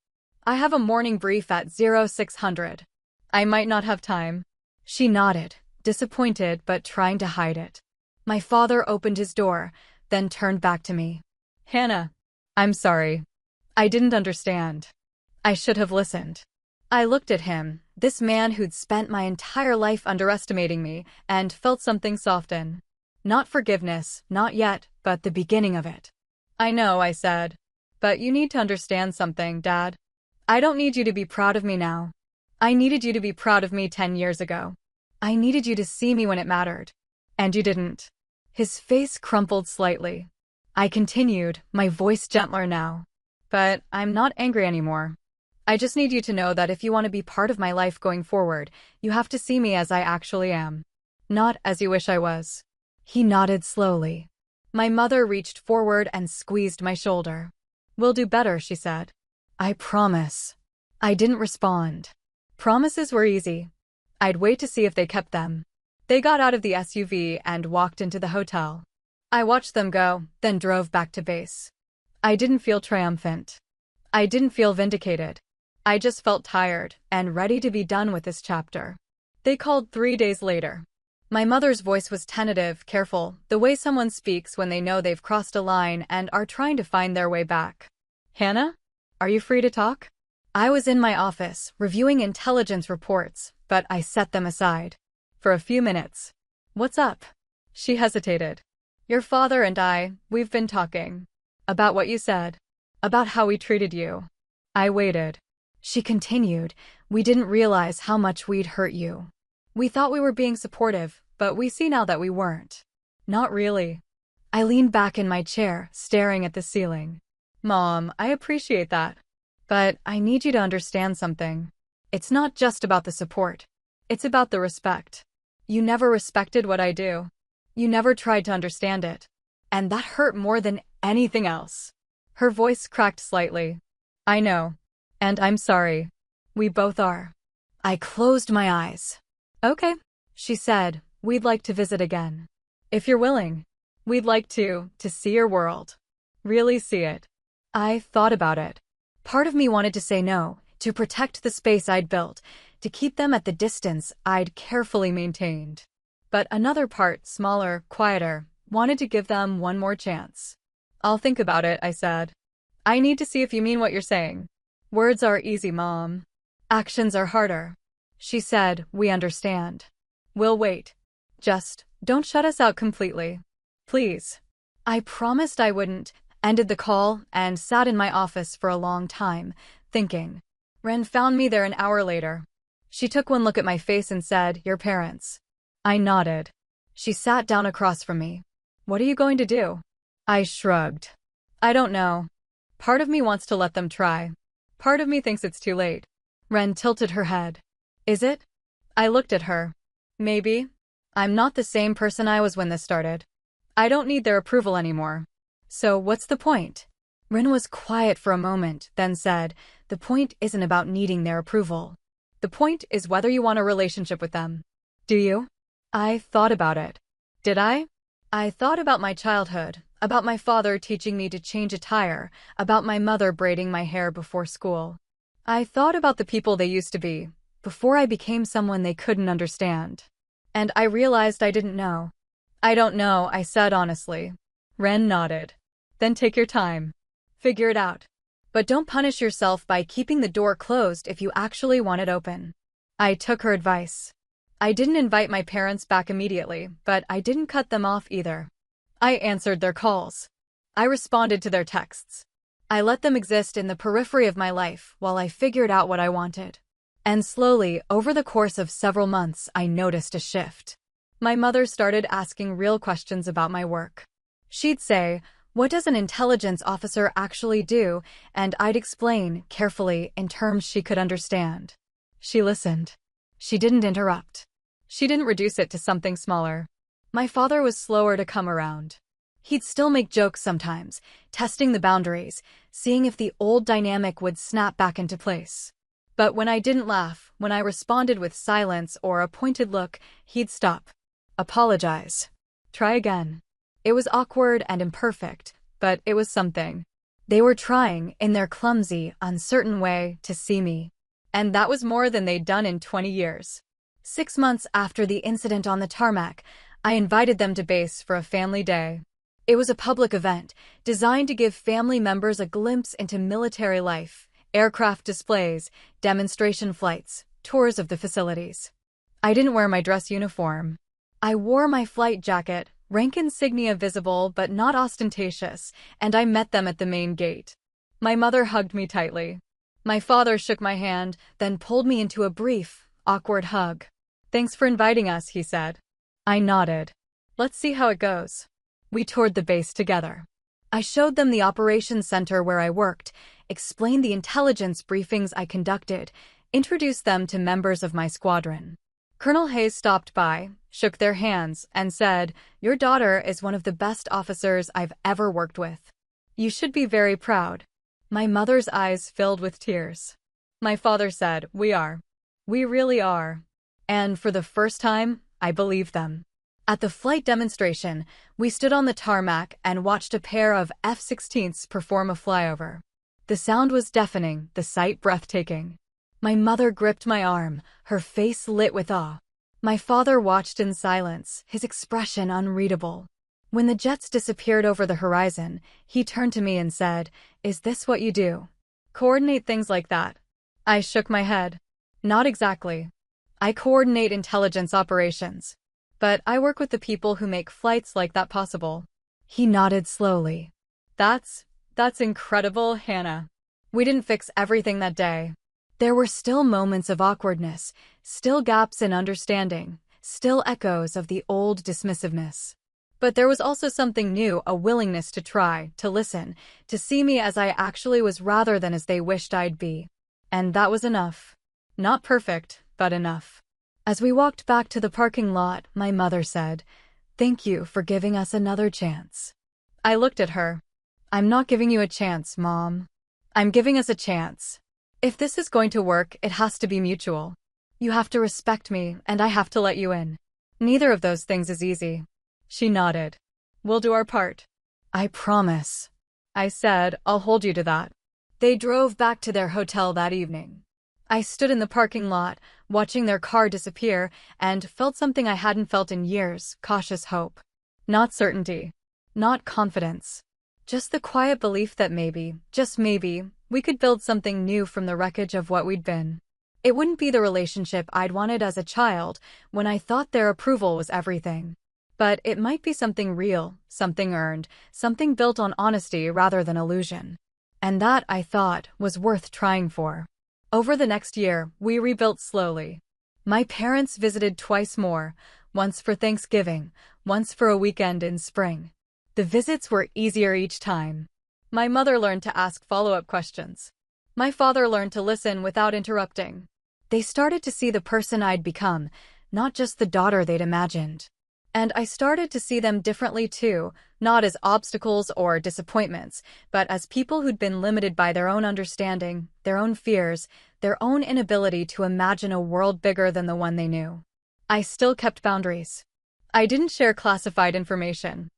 I have a morning brief at 0600. I might not have time. She nodded, disappointed but trying to hide it. My father opened his door, then turned back to me. Hannah, I'm sorry. I didn't understand. I should have listened. I looked at him, this man who'd spent my entire life underestimating me, and felt something soften. Not forgiveness, not yet, but the beginning of it. I know, I said. But you need to understand something, Dad. I don't need you to be proud of me now. I needed you to be proud of me 10 years ago. I needed you to see me when it mattered. And you didn't. His face crumpled slightly. I continued, my voice gentler now. But I'm not angry anymore. I just need you to know that if you want to be part of my life going forward, you have to see me as I actually am. Not as you wish I was. He nodded slowly. My mother reached forward and squeezed my shoulder. We'll do better, she said. I promise. I didn't respond. Promises were easy. I'd wait to see if they kept them. They got out of the SUV and walked into the hotel. I watched them go, then drove back to base. I didn't feel triumphant. I didn't feel vindicated. I just felt tired and ready to be done with this chapter. They called 3 days later. My mother's voice was tentative, careful, the way someone speaks when they know they've crossed a line and are trying to find their way back. Hannah? Are you free to talk? I was in my office, reviewing intelligence reports, but I set them aside. For a few minutes. What's up? She hesitated. Your father and we've been talking. About what you said. About how we treated you. I waited. She continued, we didn't realize how much we'd hurt you. We thought we were being supportive, but we see now that we weren't. Not really. I leaned back in my chair, staring at the ceiling. Mom, I appreciate that. But I need you to understand something. It's not just about the support. It's about the respect. You never respected what I do. You never tried to understand it. And that hurt more than anything else. Her voice cracked slightly. I know. And I'm sorry. We both are. I closed my eyes. Okay, she said, we'd like to visit again. If you're willing. We'd like to see your world. Really see it. I thought about it. Part of me wanted to say no, to protect the space I'd built, to keep them at the distance I'd carefully maintained. But another part, smaller, quieter, wanted to give them one more chance. I'll think about it, I said. I need to see if you mean what you're saying. Words are easy, Mom. Actions are harder. She said, we understand. We'll wait. Just don't shut us out completely. Please. I promised I wouldn't, ended the call, and sat in my office for a long time, thinking. Ren found me there an hour later. She took one look at my face and said, your parents. I nodded. She sat down across from me. What are you going to do? I shrugged. I don't know. Part of me wants to let them try. Part of me thinks it's too late. Ren tilted her head. Is it? I looked at her. Maybe. I'm not the same person I was when this started. I don't need their approval anymore. So what's the point? Ren was quiet for a moment, then said, the point isn't about needing their approval. The point is whether you want a relationship with them. Do you? I thought about it. Did I? I thought about my childhood, about my father teaching me to change a tire, about my mother braiding my hair before school. I thought about the people they used to be, before I became someone they couldn't understand. And I realized I didn't know. I don't know, I said honestly. Ren nodded. Then take your time. Figure it out. But don't punish yourself by keeping the door closed if you actually want it open. I took her advice. I didn't invite my parents back immediately, but I didn't cut them off either. I answered their calls. I responded to their texts. I let them exist in the periphery of my life while I figured out what I wanted. And slowly, over the course of several months, I noticed a shift. My mother started asking real questions about my work. She'd say, "What does an intelligence officer actually do?" And I'd explain, carefully, in terms she could understand. She listened. She didn't interrupt. She didn't reduce it to something smaller. My father was slower to come around. He'd still make jokes sometimes, testing the boundaries, seeing if the old dynamic would snap back into place. But when I didn't laugh, when I responded with silence or a pointed look, he'd stop. Apologize. Try again. It was awkward and imperfect, but it was something. They were trying, in their clumsy, uncertain way, to see me. And that was more than they'd done in 20 years. 6 months after the incident on the tarmac, I invited them to base for a family day. It was a public event, designed to give family members a glimpse into military life, aircraft displays, demonstration flights, tours of the facilities. I didn't wear my dress uniform. I wore my flight jacket, rank insignia visible but not ostentatious, and I met them at the main gate. My mother hugged me tightly. My father shook my hand, then pulled me into a brief, awkward hug. "Thanks for inviting us," he said. I nodded. "Let's see how it goes." We toured the base together. I showed them the operations center where I worked, explained the intelligence briefings I conducted, introduced them to members of my squadron. Colonel Hayes stopped by, shook their hands, and said, "Your daughter is one of the best officers I've ever worked with. You should be very proud." My mother's eyes filled with tears. My father said, "We are. We really are." And for the first time, I believed them. At the flight demonstration, we stood on the tarmac and watched a pair of F-16s perform a flyover. The sound was deafening, the sight breathtaking. My mother gripped my arm, her face lit with awe. My father watched in silence, his expression unreadable. When the jets disappeared over the horizon, he turned to me and said, "Is this what you do? Coordinate things like that?" I shook my head. "Not exactly. I coordinate intelligence operations. But I work with the people who make flights like that possible." He nodded slowly. That's incredible, Hannah." We didn't fix everything that day. There were still moments of awkwardness, still gaps in understanding, still echoes of the old dismissiveness. But there was also something new, a willingness to try, to listen, to see me as I actually was rather than as they wished I'd be. And that was enough. Not perfect, but enough. As we walked back to the parking lot, my mother said, "Thank you for giving us another chance." I looked at her. "I'm not giving you a chance, Mom. I'm giving us a chance. If this is going to work, it has to be mutual. You have to respect me, and I have to let you in. Neither of those things is easy." She nodded. "We'll do our part." "I promise." I said, "I'll hold you to that." They drove back to their hotel that evening. I stood in the parking lot, watching their car disappear, and felt something I hadn't felt in years, cautious hope. Not certainty. Not confidence. Just the quiet belief that maybe, just maybe, we could build something new from the wreckage of what we'd been. It wouldn't be the relationship I'd wanted as a child, when I thought their approval was everything. But it might be something real, something earned, something built on honesty rather than illusion. And that, I thought, was worth trying for. Over the next year, we rebuilt slowly. My parents visited twice more, once for Thanksgiving, once for a weekend in spring. The visits were easier each time. My mother learned to ask follow-up questions. My father learned to listen without interrupting. They started to see the person I'd become, not just the daughter they'd imagined. And I started to see them differently too, not as obstacles or disappointments, but as people who'd been limited by their own understanding, their own fears, their own inability to imagine a world bigger than the one they knew. I still kept boundaries. I didn't share classified information.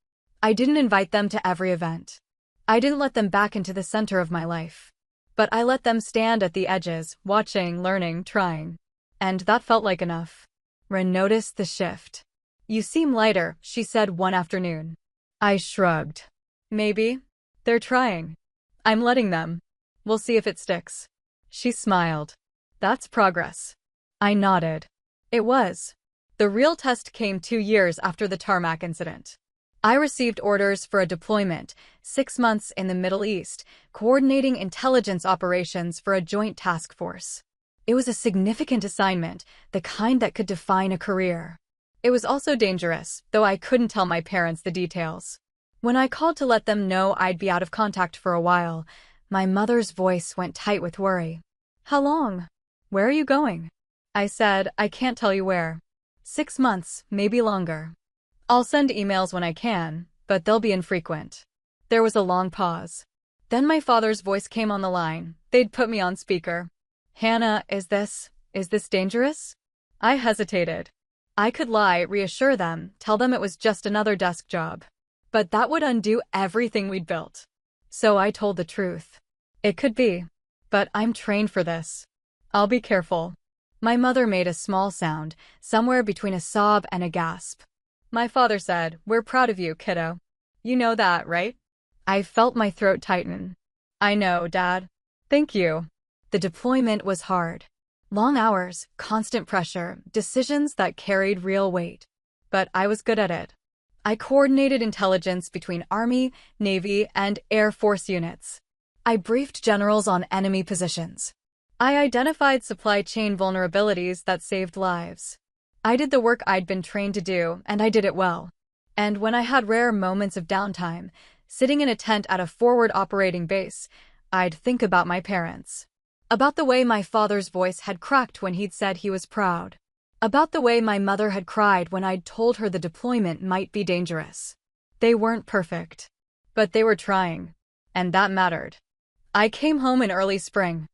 I didn't invite them to every event. I didn't let them back into the center of my life. But I let them stand at the edges, watching, learning, trying. And that felt like enough. Ren noticed the shift. "You seem lighter," she said one afternoon. I shrugged. "Maybe. They're trying. I'm letting them. We'll see if it sticks." She smiled. "That's progress." I nodded. It was. The real test came 2 years after the tarmac incident. I received orders for a deployment, 6 months in the Middle East, coordinating intelligence operations for a joint task force. It was a significant assignment, the kind that could define a career. It was also dangerous, though I couldn't tell my parents the details. When I called to let them know I'd be out of contact for a while, my mother's voice went tight with worry. "How long? Where are you going?" I said, "I can't tell you where. 6 months, maybe longer. I'll send emails when I can, but they'll be infrequent." There was a long pause. Then my father's voice came on the line. They'd put me on speaker. "Hannah, is this dangerous?" I hesitated. I could lie, reassure them, tell them it was just another desk job. But that would undo everything we'd built. So I told the truth. "It could be. But I'm trained for this. I'll be careful." My mother made a small sound, somewhere between a sob and a gasp. My father said, "We're proud of you, kiddo. You know that, right?" I felt my throat tighten. "I know, Dad. Thank you." The deployment was hard. Long hours, constant pressure, decisions that carried real weight. But I was good at it. I coordinated intelligence between Army, Navy, and Air Force units. I briefed generals on enemy positions. I identified supply chain vulnerabilities that saved lives. I did the work I'd been trained to do, and I did it well. And when I had rare moments of downtime, sitting in a tent at a forward operating base, I'd think about my parents. About the way my father's voice had cracked when he'd said he was proud. About the way my mother had cried when I'd told her the deployment might be dangerous. They weren't perfect. But they were trying. And that mattered. I came home in early spring.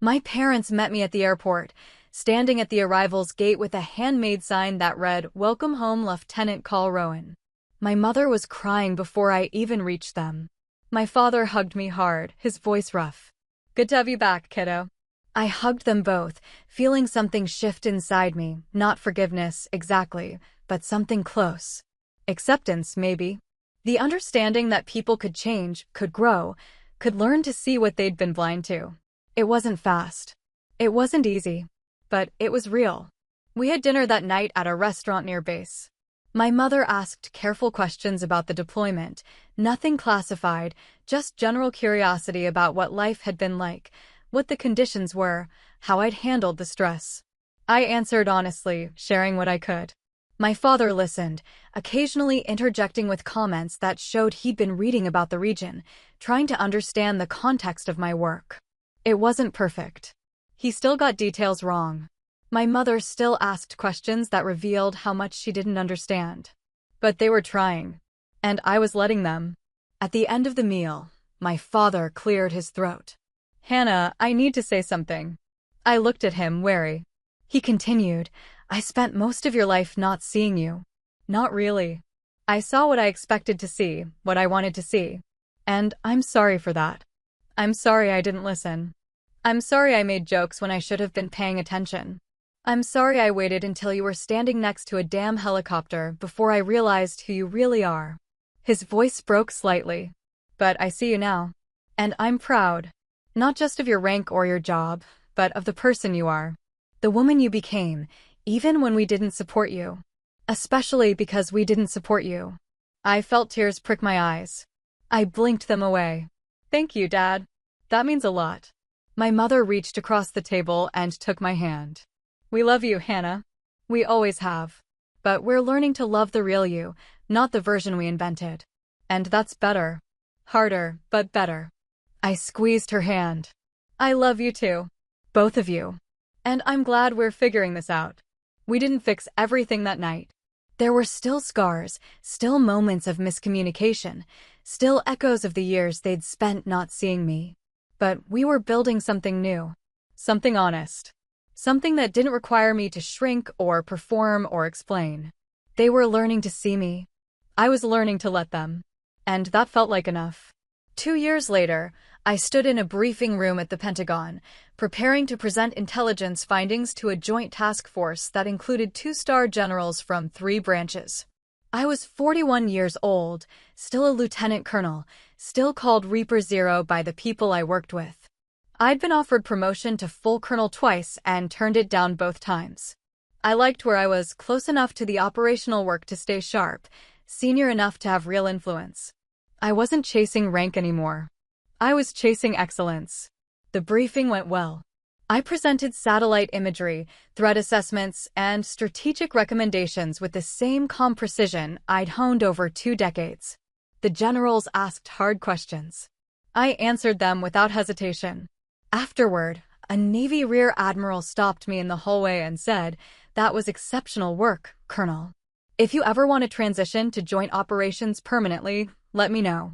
My parents met me at the airport, standing at the arrivals gate with a handmade sign that read, "Welcome home, Lieutenant Call Rowan." My mother was crying before I even reached them. My father hugged me hard, his voice rough. "Good to have you back, kiddo." I hugged them both, feeling something shift inside me, not forgiveness, exactly, but something close. Acceptance, maybe. The understanding that people could change, could grow, could learn to see what they'd been blind to. It wasn't fast. It wasn't easy. But it was real. We had dinner that night at a restaurant near base. My mother asked careful questions about the deployment, nothing classified, just general curiosity about what life had been like, what the conditions were, how I'd handled the stress. I answered honestly, sharing what I could. My father listened, occasionally interjecting with comments that showed he'd been reading about the region, trying to understand the context of my work. It wasn't perfect. He still got details wrong. My mother still asked questions that revealed how much she didn't understand. But they were trying. And I was letting them. At the end of the meal, my father cleared his throat. "Hannah, I need to say something." I looked at him, wary. He continued, "I spent most of your life not seeing you." "Not really. I saw what I expected to see, what I wanted to see. And I'm sorry for that. I'm sorry I didn't listen. I'm sorry I made jokes when I should have been paying attention. I'm sorry I waited until you were standing next to a damn helicopter before I realized who you really are." His voice broke slightly. "But I see you now. And I'm proud. Not just of your rank or your job, but of the person you are. The woman you became, even when we didn't support you. Especially because we didn't support you." I felt tears prick my eyes. I blinked them away. "Thank you, Dad. That means a lot." My mother reached across the table and took my hand. "We love you, Hannah. We always have. But we're learning to love the real you, not the version we invented. And that's better. Harder, but better." I squeezed her hand. "I love you too. Both of you. And I'm glad we're figuring this out. We didn't fix everything that night. There were still scars, still moments of miscommunication, still echoes of the years they'd spent not seeing me. But we were building something new. Something honest. Something that didn't require me to shrink or perform or explain. They were learning to see me. I was learning to let them. And that felt like enough. 2 years later, I stood in a briefing room at the Pentagon, preparing to present intelligence findings to a joint task force that included two-star generals from 3 branches. I was 41 years old, still a lieutenant colonel, still called Reaper Zero by the people I worked with. I'd been offered promotion to full colonel twice and turned it down both times. I liked where I was close enough to the operational work to stay sharp, senior enough to have real influence. I wasn't chasing rank anymore. I was chasing excellence. The briefing went well. I presented satellite imagery, threat assessments, and strategic recommendations with the same calm precision I'd honed over 2 decades. The generals asked hard questions. I answered them without hesitation. Afterward, a Navy Rear Admiral stopped me in the hallway and said, "That was exceptional work, Colonel. If you ever want to transition to joint operations permanently, let me know."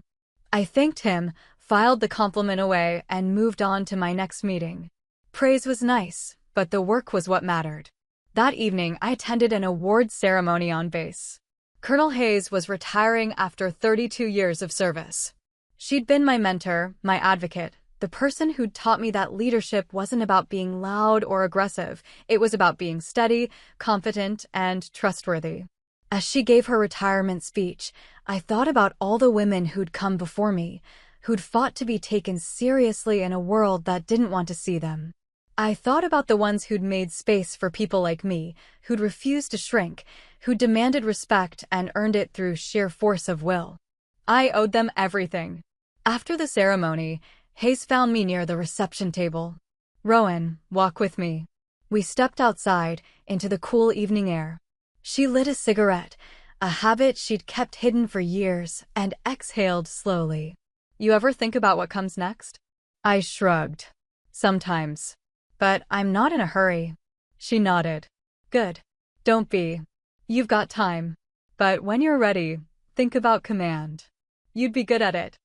I thanked him, filed the compliment away, and moved on to my next meeting. Praise was nice, but the work was what mattered. That evening, I attended an award ceremony on base. Colonel Hayes was retiring after 32 years of service. She'd been my mentor, my advocate, the person who'd taught me that leadership wasn't about being loud or aggressive. It was about being steady, confident, and trustworthy. As she gave her retirement speech, I thought about all the women who'd come before me, who'd fought to be taken seriously in a world that didn't want to see them. I thought about the ones who'd made space for people like me, who'd refused to shrink, who demanded respect and earned it through sheer force of will. I owed them everything. After the ceremony, Hayes found me near the reception table. "Rowan, walk with me." We stepped outside, into the cool evening air. She lit a cigarette, a habit she'd kept hidden for years, and exhaled slowly. "You ever think about what comes next?" I shrugged. "Sometimes. But I'm not in a hurry." She nodded. "Good. Don't be. You've got time. But when you're ready, think about command. You'd be good at it."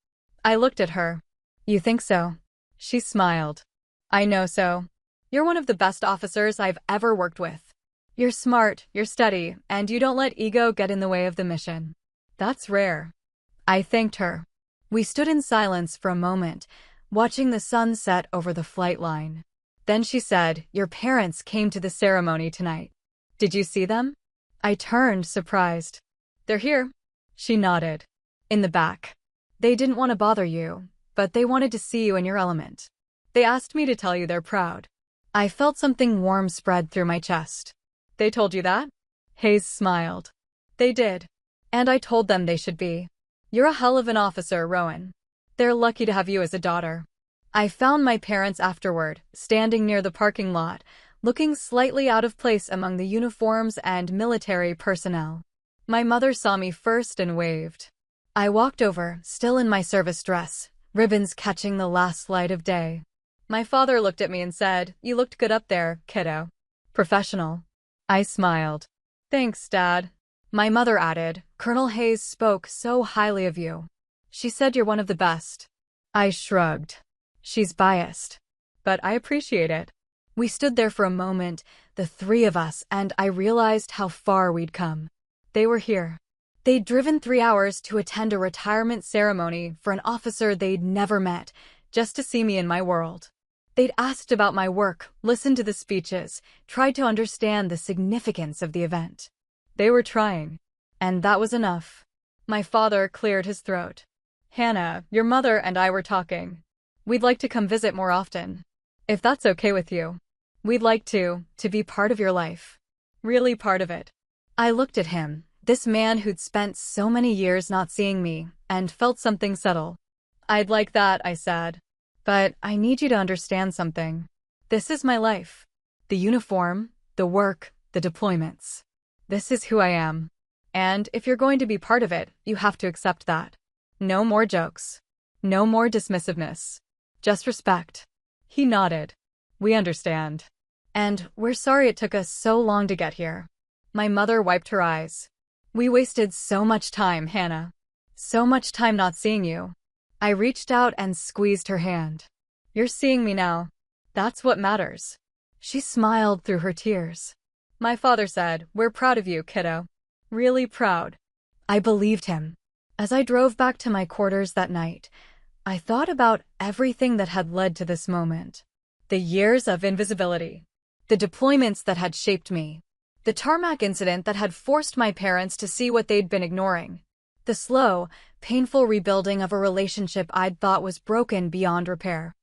I looked at her. "You think so?" She smiled. "I know so. You're one of the best officers I've ever worked with. You're smart, you're steady, and you don't let ego get in the way of the mission. That's rare." I thanked her. We stood in silence for a moment, watching the sun set over the flight line. Then she said, "Your parents came to the ceremony tonight. Did you see them?" I turned, surprised. "They're here." She nodded. "In the back. They didn't want to bother you, but they wanted to see you in your element. They asked me to tell you they're proud." I felt something warm spread through my chest. "They told you that?" Hayes smiled. "They did. And I told them they should be. You're a hell of an officer, Rowan. They're lucky to have you as a daughter." I found my parents afterward, standing near the parking lot, looking slightly out of place among the uniforms and military personnel. My mother saw me first and waved. I walked over, still in my service dress, ribbons catching the last light of day. My father looked at me and said, "You looked good up there, kiddo. Professional." I smiled. "Thanks, Dad." My mother added, "Colonel Hayes spoke so highly of you. She said you're one of the best." I shrugged. "She's biased. But I appreciate it." We stood there for a moment, the 3 of us, and I realized how far we'd come. They were here. They'd driven 3 hours to attend a retirement ceremony for an officer they'd never met, just to see me in my world. They'd asked about my work, listened to the speeches, tried to understand the significance of the event. They were trying. And that was enough. My father cleared his throat. "Hannah, your mother and I were talking. We'd like to come visit more often. If that's okay with you. We'd like to be part of your life. Really part of it." I looked at him, this man who'd spent so many years not seeing me, and felt something settle. "I'd like that," I said. "But I need you to understand something. This is my life. The uniform, the work, the deployments. This is who I am. And if you're going to be part of it, you have to accept that. No more jokes. No more dismissiveness. Just respect." He nodded. "We understand. And we're sorry it took us so long to get here." My mother wiped her eyes. "We wasted so much time, Hannah. So much time not seeing you." I reached out and squeezed her hand. "You're seeing me now. That's what matters." She smiled through her tears. "My father said, 'We're proud of you, kiddo. Really proud.'" I believed him. As I drove back to my quarters that night, I thought about everything that had led to this moment. The years of invisibility. The deployments that had shaped me. The tarmac incident that had forced my parents to see what they'd been ignoring. The slow, painful rebuilding of a relationship I'd thought was broken beyond repair.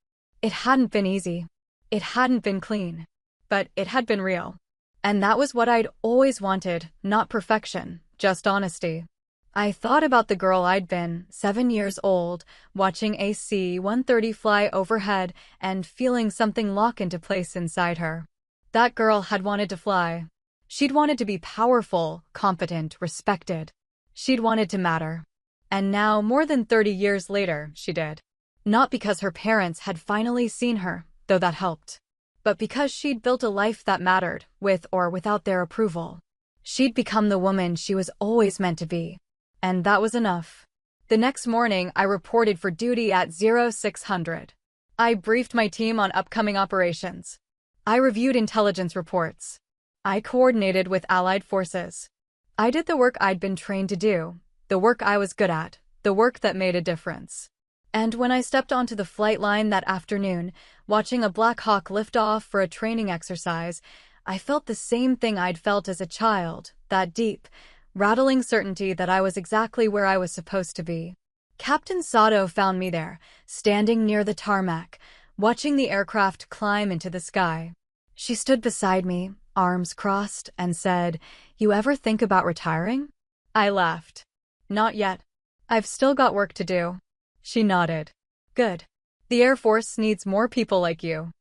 It hadn't been easy. It hadn't been clean. But it had been real. And that was what I'd always wanted, not perfection, just honesty. I thought about the girl I'd been, 7 years old, watching a C-130 fly overhead and feeling something lock into place inside her. That girl had wanted to fly. She'd wanted to be powerful, competent, respected. She'd wanted to matter. And now, more than 30 years later, she did. Not because her parents had finally seen her, though that helped, but because she'd built a life that mattered, with or without their approval. She'd become the woman she was always meant to be. And that was enough. The next morning, I reported for duty at 0600. I briefed my team on upcoming operations. I reviewed intelligence reports. I coordinated with allied forces. I did the work I'd been trained to do, the work I was good at, the work that made a difference. And when I stepped onto the flight line that afternoon, watching a Black Hawk lift off for a training exercise, I felt the same thing I'd felt as a child, that deep, rattling certainty that I was exactly where I was supposed to be. Captain Sato found me there, standing near the tarmac, watching the aircraft climb into the sky. She stood beside me, arms crossed, and said, "You ever think about retiring?" I laughed. "Not yet. I've still got work to do." She nodded. "Good. The Air Force needs more people like you."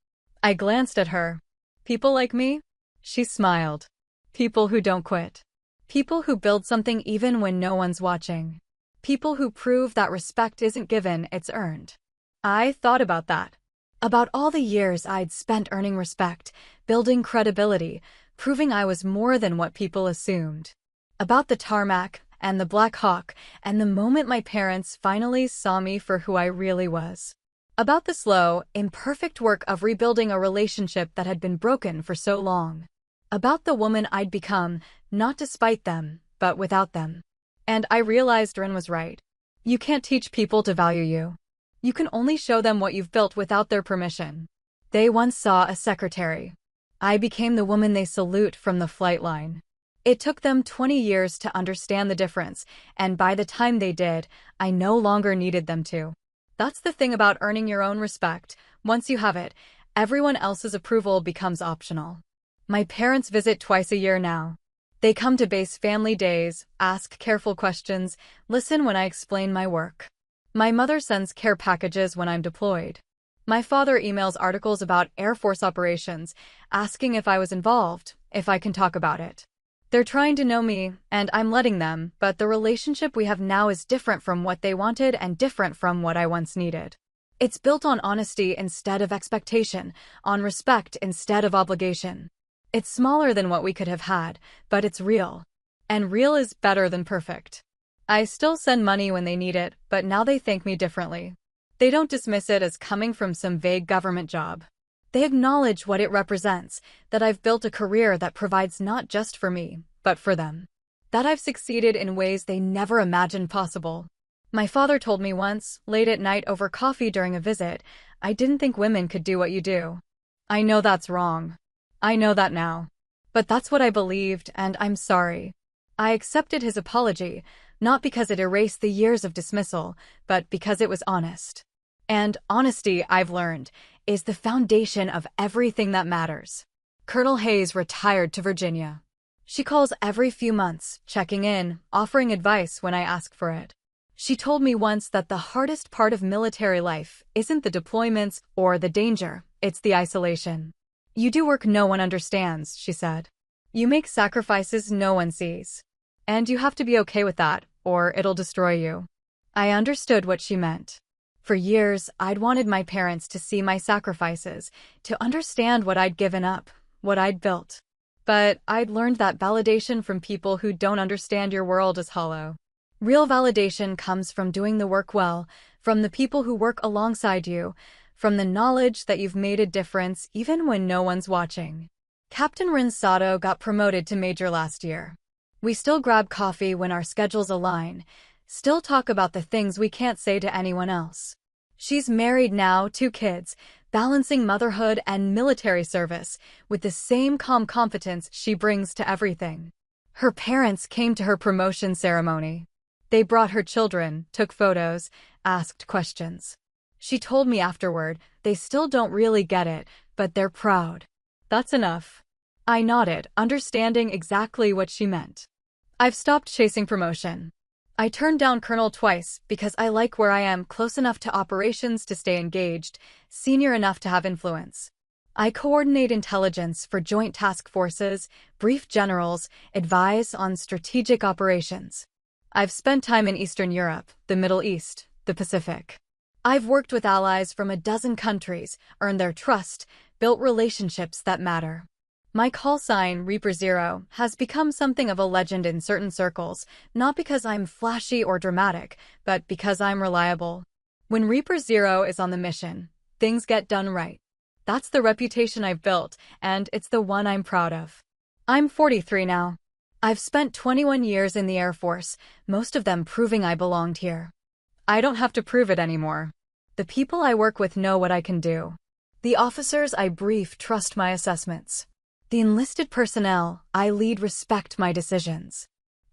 I glanced at her. "People like me?" She smiled. "People who don't quit. People who build something even when no one's watching. People who prove that respect isn't given, it's earned." I thought about that. About all the years I'd spent earning respect, building credibility, proving I was more than what people assumed. About the tarmac, and the Black Hawk, and the moment my parents finally saw me for who I really was. About the slow, imperfect work of rebuilding a relationship that had been broken for so long. About the woman I'd become, not despite them, but without them. And I realized Rin was right. You can't teach people to value you. You can only show them what you've built without their permission. They once saw a secretary. I became the woman they salute from the flight line. It took them 20 years to understand the difference, and by the time they did, I no longer needed them to. That's the thing about earning your own respect. Once you have it, everyone else's approval becomes optional. My parents visit twice a year now. They come to base family days, ask careful questions, listen when I explain my work. My mother sends care packages when I'm deployed. My father emails articles about Air Force operations, asking if I was involved, if I can talk about it. They're trying to know me, and I'm letting them, but the relationship we have now is different from what they wanted and different from what I once needed. It's built on honesty instead of expectation, on respect instead of obligation. It's smaller than what we could have had, but it's real. And real is better than perfect. I still send money when they need it, but now they thank me differently. They don't dismiss it as coming from some vague government job. They acknowledge what it represents, that I've built a career that provides not just for me, but for them. That I've succeeded in ways they never imagined possible. My father told me once, late at night over coffee during a visit, "I didn't think women could do what you do." I know that's wrong. I know that now. But that's what I believed, and I'm sorry. I accepted his apology, not because it erased the years of dismissal, but because it was honest. And honesty, I've learned, is the foundation of everything that matters. Colonel Hayes retired to Virginia. She calls every few months, checking in, offering advice when I ask for it. She told me once that the hardest part of military life isn't the deployments or the danger, it's the isolation. You do work no one understands, she said. You make sacrifices no one sees. And you have to be okay with that, or it'll destroy you. I understood what she meant. For years, I'd wanted my parents to see my sacrifices, to understand what I'd given up, what I'd built. But I'd learned that validation from people who don't understand your world is hollow. Real validation comes from doing the work well, from the people who work alongside you, from the knowledge that you've made a difference even when no one's watching. Captain Rin Sato got promoted to major last year. We still grab coffee when our schedules align, still talk about the things we can't say to anyone else. She's married now, 2 kids, balancing motherhood and military service with the same calm confidence she brings to everything. Her parents came to her promotion ceremony. They brought her children, took photos, asked questions. She told me afterward, they still don't really get it, but they're proud. That's enough. I nodded, understanding exactly what she meant. I've stopped chasing promotion. I turned down Colonel twice because I like where I am, close enough to operations to stay engaged, senior enough to have influence. I coordinate intelligence for joint task forces, brief generals, advise on strategic operations. I've spent time in Eastern Europe, the Middle East, the Pacific. I've worked with allies from a dozen countries, earned their trust, built relationships that matter. My call sign, Reaper Zero, has become something of a legend in certain circles, not because I'm flashy or dramatic, but because I'm reliable. When Reaper Zero is on the mission, things get done right. That's the reputation I've built, and it's the one I'm proud of. I'm 43 now. I've spent 21 years in the Air Force, most of them proving I belonged here. I don't have to prove it anymore. The people I work with know what I can do. The officers I brief trust my assessments. The enlisted personnel I lead respect my decisions.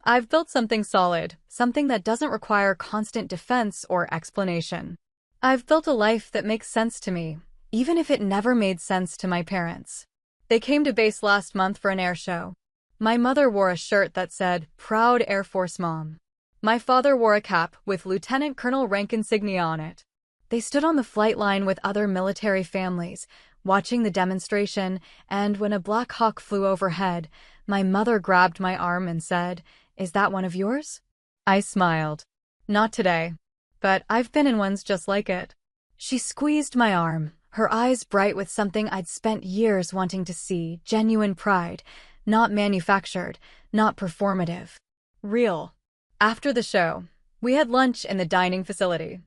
I've built something solid, something that doesn't require constant defense or explanation. I've built a life that makes sense to me, even if it never made sense to my parents. They came to base last month for an air show. My mother wore a shirt that said, "Proud Air Force Mom." My father wore a cap with Lieutenant Colonel rank insignia on it. They stood on the flight line with other military families, watching the demonstration, and when a Black Hawk flew overhead, my mother grabbed my arm and said, "Is that one of yours?" I smiled. Not today. But I've been in ones just like it. She squeezed my arm, her eyes bright with something I'd spent years wanting to see, genuine pride, not manufactured, not performative. Real. After the show, we had lunch in the dining facility.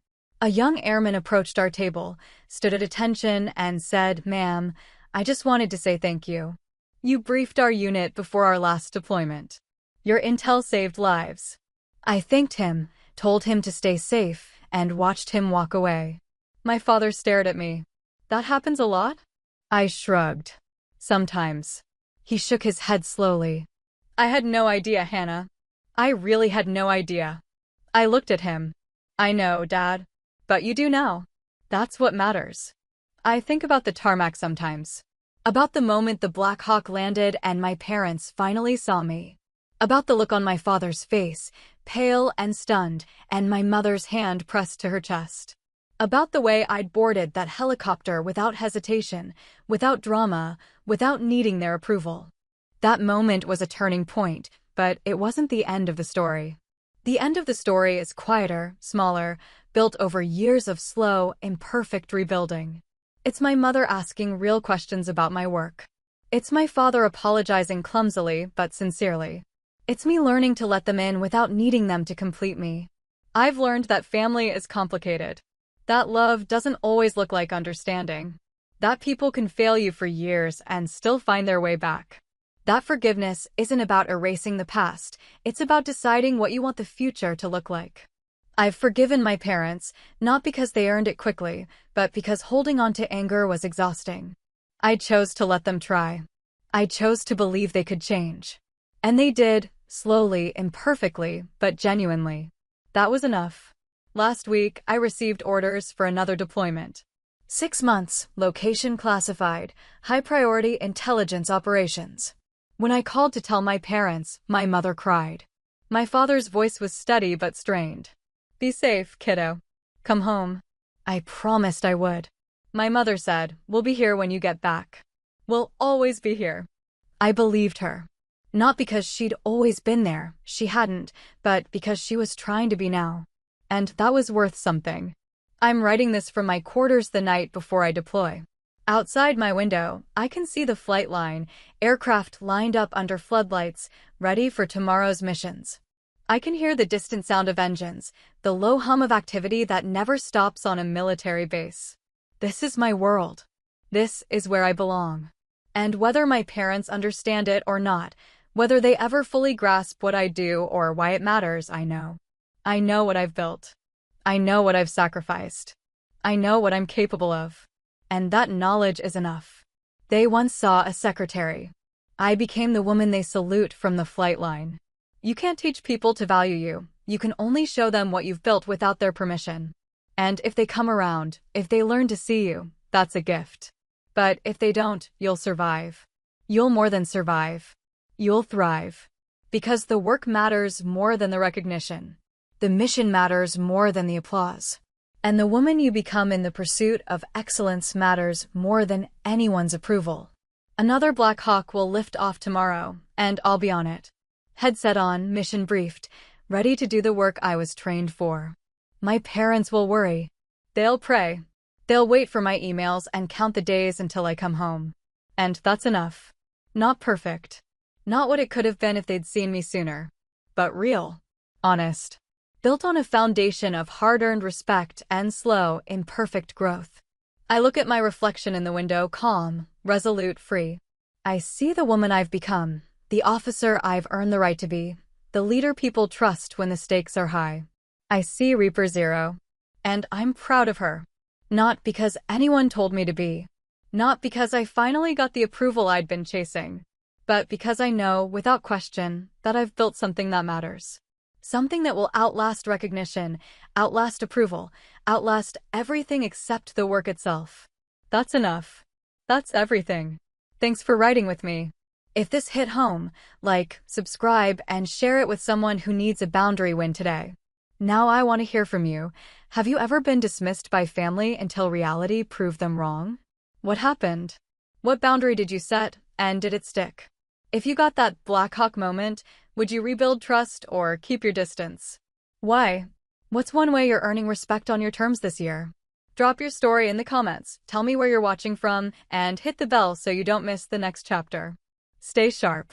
A young airman approached our table, stood at attention, and said, "Ma'am, I just wanted to say thank you. You briefed our unit before our last deployment. Your intel saved lives." I thanked him, told him to stay safe, and watched him walk away. My father stared at me. "That happens a lot?" I shrugged. "Sometimes." He shook his head slowly. "I had no idea, Hannah. I really had no idea." I looked at him. "I know, Dad. But you do now. That's what matters." I think about the tarmac sometimes. About the moment the Black Hawk landed and my parents finally saw me. About the look on my father's face, pale and stunned, and my mother's hand pressed to her chest. About the way I'd boarded that helicopter without hesitation, without drama, without needing their approval. That moment was a turning point, but it wasn't the end of the story. The end of the story is quieter, smaller, built over years of slow, imperfect rebuilding. It's my mother asking real questions about my work. It's my father apologizing clumsily but sincerely. It's me learning to let them in without needing them to complete me. I've learned that family is complicated. That love doesn't always look like understanding. That people can fail you for years and still find their way back. That forgiveness isn't about erasing the past, it's about deciding what you want the future to look like. I've forgiven my parents, not because they earned it quickly, but because holding on to anger was exhausting. I chose to let them try. I chose to believe they could change. And they did, slowly, imperfectly, but genuinely. That was enough. Last week, I received orders for another deployment. 6 months, location classified, high-priority intelligence operations. When I called to tell my parents, my mother cried. My father's voice was steady but strained. "Be safe, kiddo. Come home." I promised I would. My mother said, "We'll be here when you get back. We'll always be here." I believed her. Not because she'd always been there, she hadn't, but because she was trying to be now. And that was worth something. I'm writing this from my quarters the night before I deploy. Outside my window, I can see the flight line, aircraft lined up under floodlights, ready for tomorrow's missions. I can hear the distant sound of engines, the low hum of activity that never stops on a military base. This is my world. This is where I belong. And whether my parents understand it or not, whether they ever fully grasp what I do or why it matters, I know. I know what I've built. I know what I've sacrificed. I know what I'm capable of. And that knowledge is enough. They once saw a secretary. I became the woman they salute from the flight line. You can't teach people to value you. You can only show them what you've built without their permission. And if they come around, if they learn to see you, that's a gift. But if they don't, you'll survive. You'll more than survive. You'll thrive. Because the work matters more than the recognition. The mission matters more than the applause. And the woman you become in the pursuit of excellence matters more than anyone's approval. Another Black Hawk will lift off tomorrow, and I'll be on it. Headset on, mission briefed, ready to do the work I was trained for. My parents will worry. They'll pray. They'll wait for my emails and count the days until I come home. And that's enough. Not perfect. Not what it could have been if they'd seen me sooner. But real. Honest. Built on a foundation of hard-earned respect and slow, imperfect growth. I look at my reflection in the window, calm, resolute, free. I see the woman I've become, the officer I've earned the right to be, the leader people trust when the stakes are high. I see Reaper Zero. And I'm proud of her. Not because anyone told me to be. Not because I finally got the approval I'd been chasing. But because I know, without question, that I've built something that matters. Something that will outlast recognition, outlast approval, outlast everything except the work itself. That's enough. That's everything. Thanks for writing with me. If this hit home, like, subscribe, and share it with someone who needs a boundary win today. Now I want to hear from you. Have you ever been dismissed by family until reality proved them wrong? What happened? What boundary did you set, and did it stick? If you got that Black Hawk moment, would you rebuild trust or keep your distance? Why? What's one way you're earning respect on your terms this year? Drop your story in the comments, tell me where you're watching from, and hit the bell so you don't miss the next chapter. Stay sharp.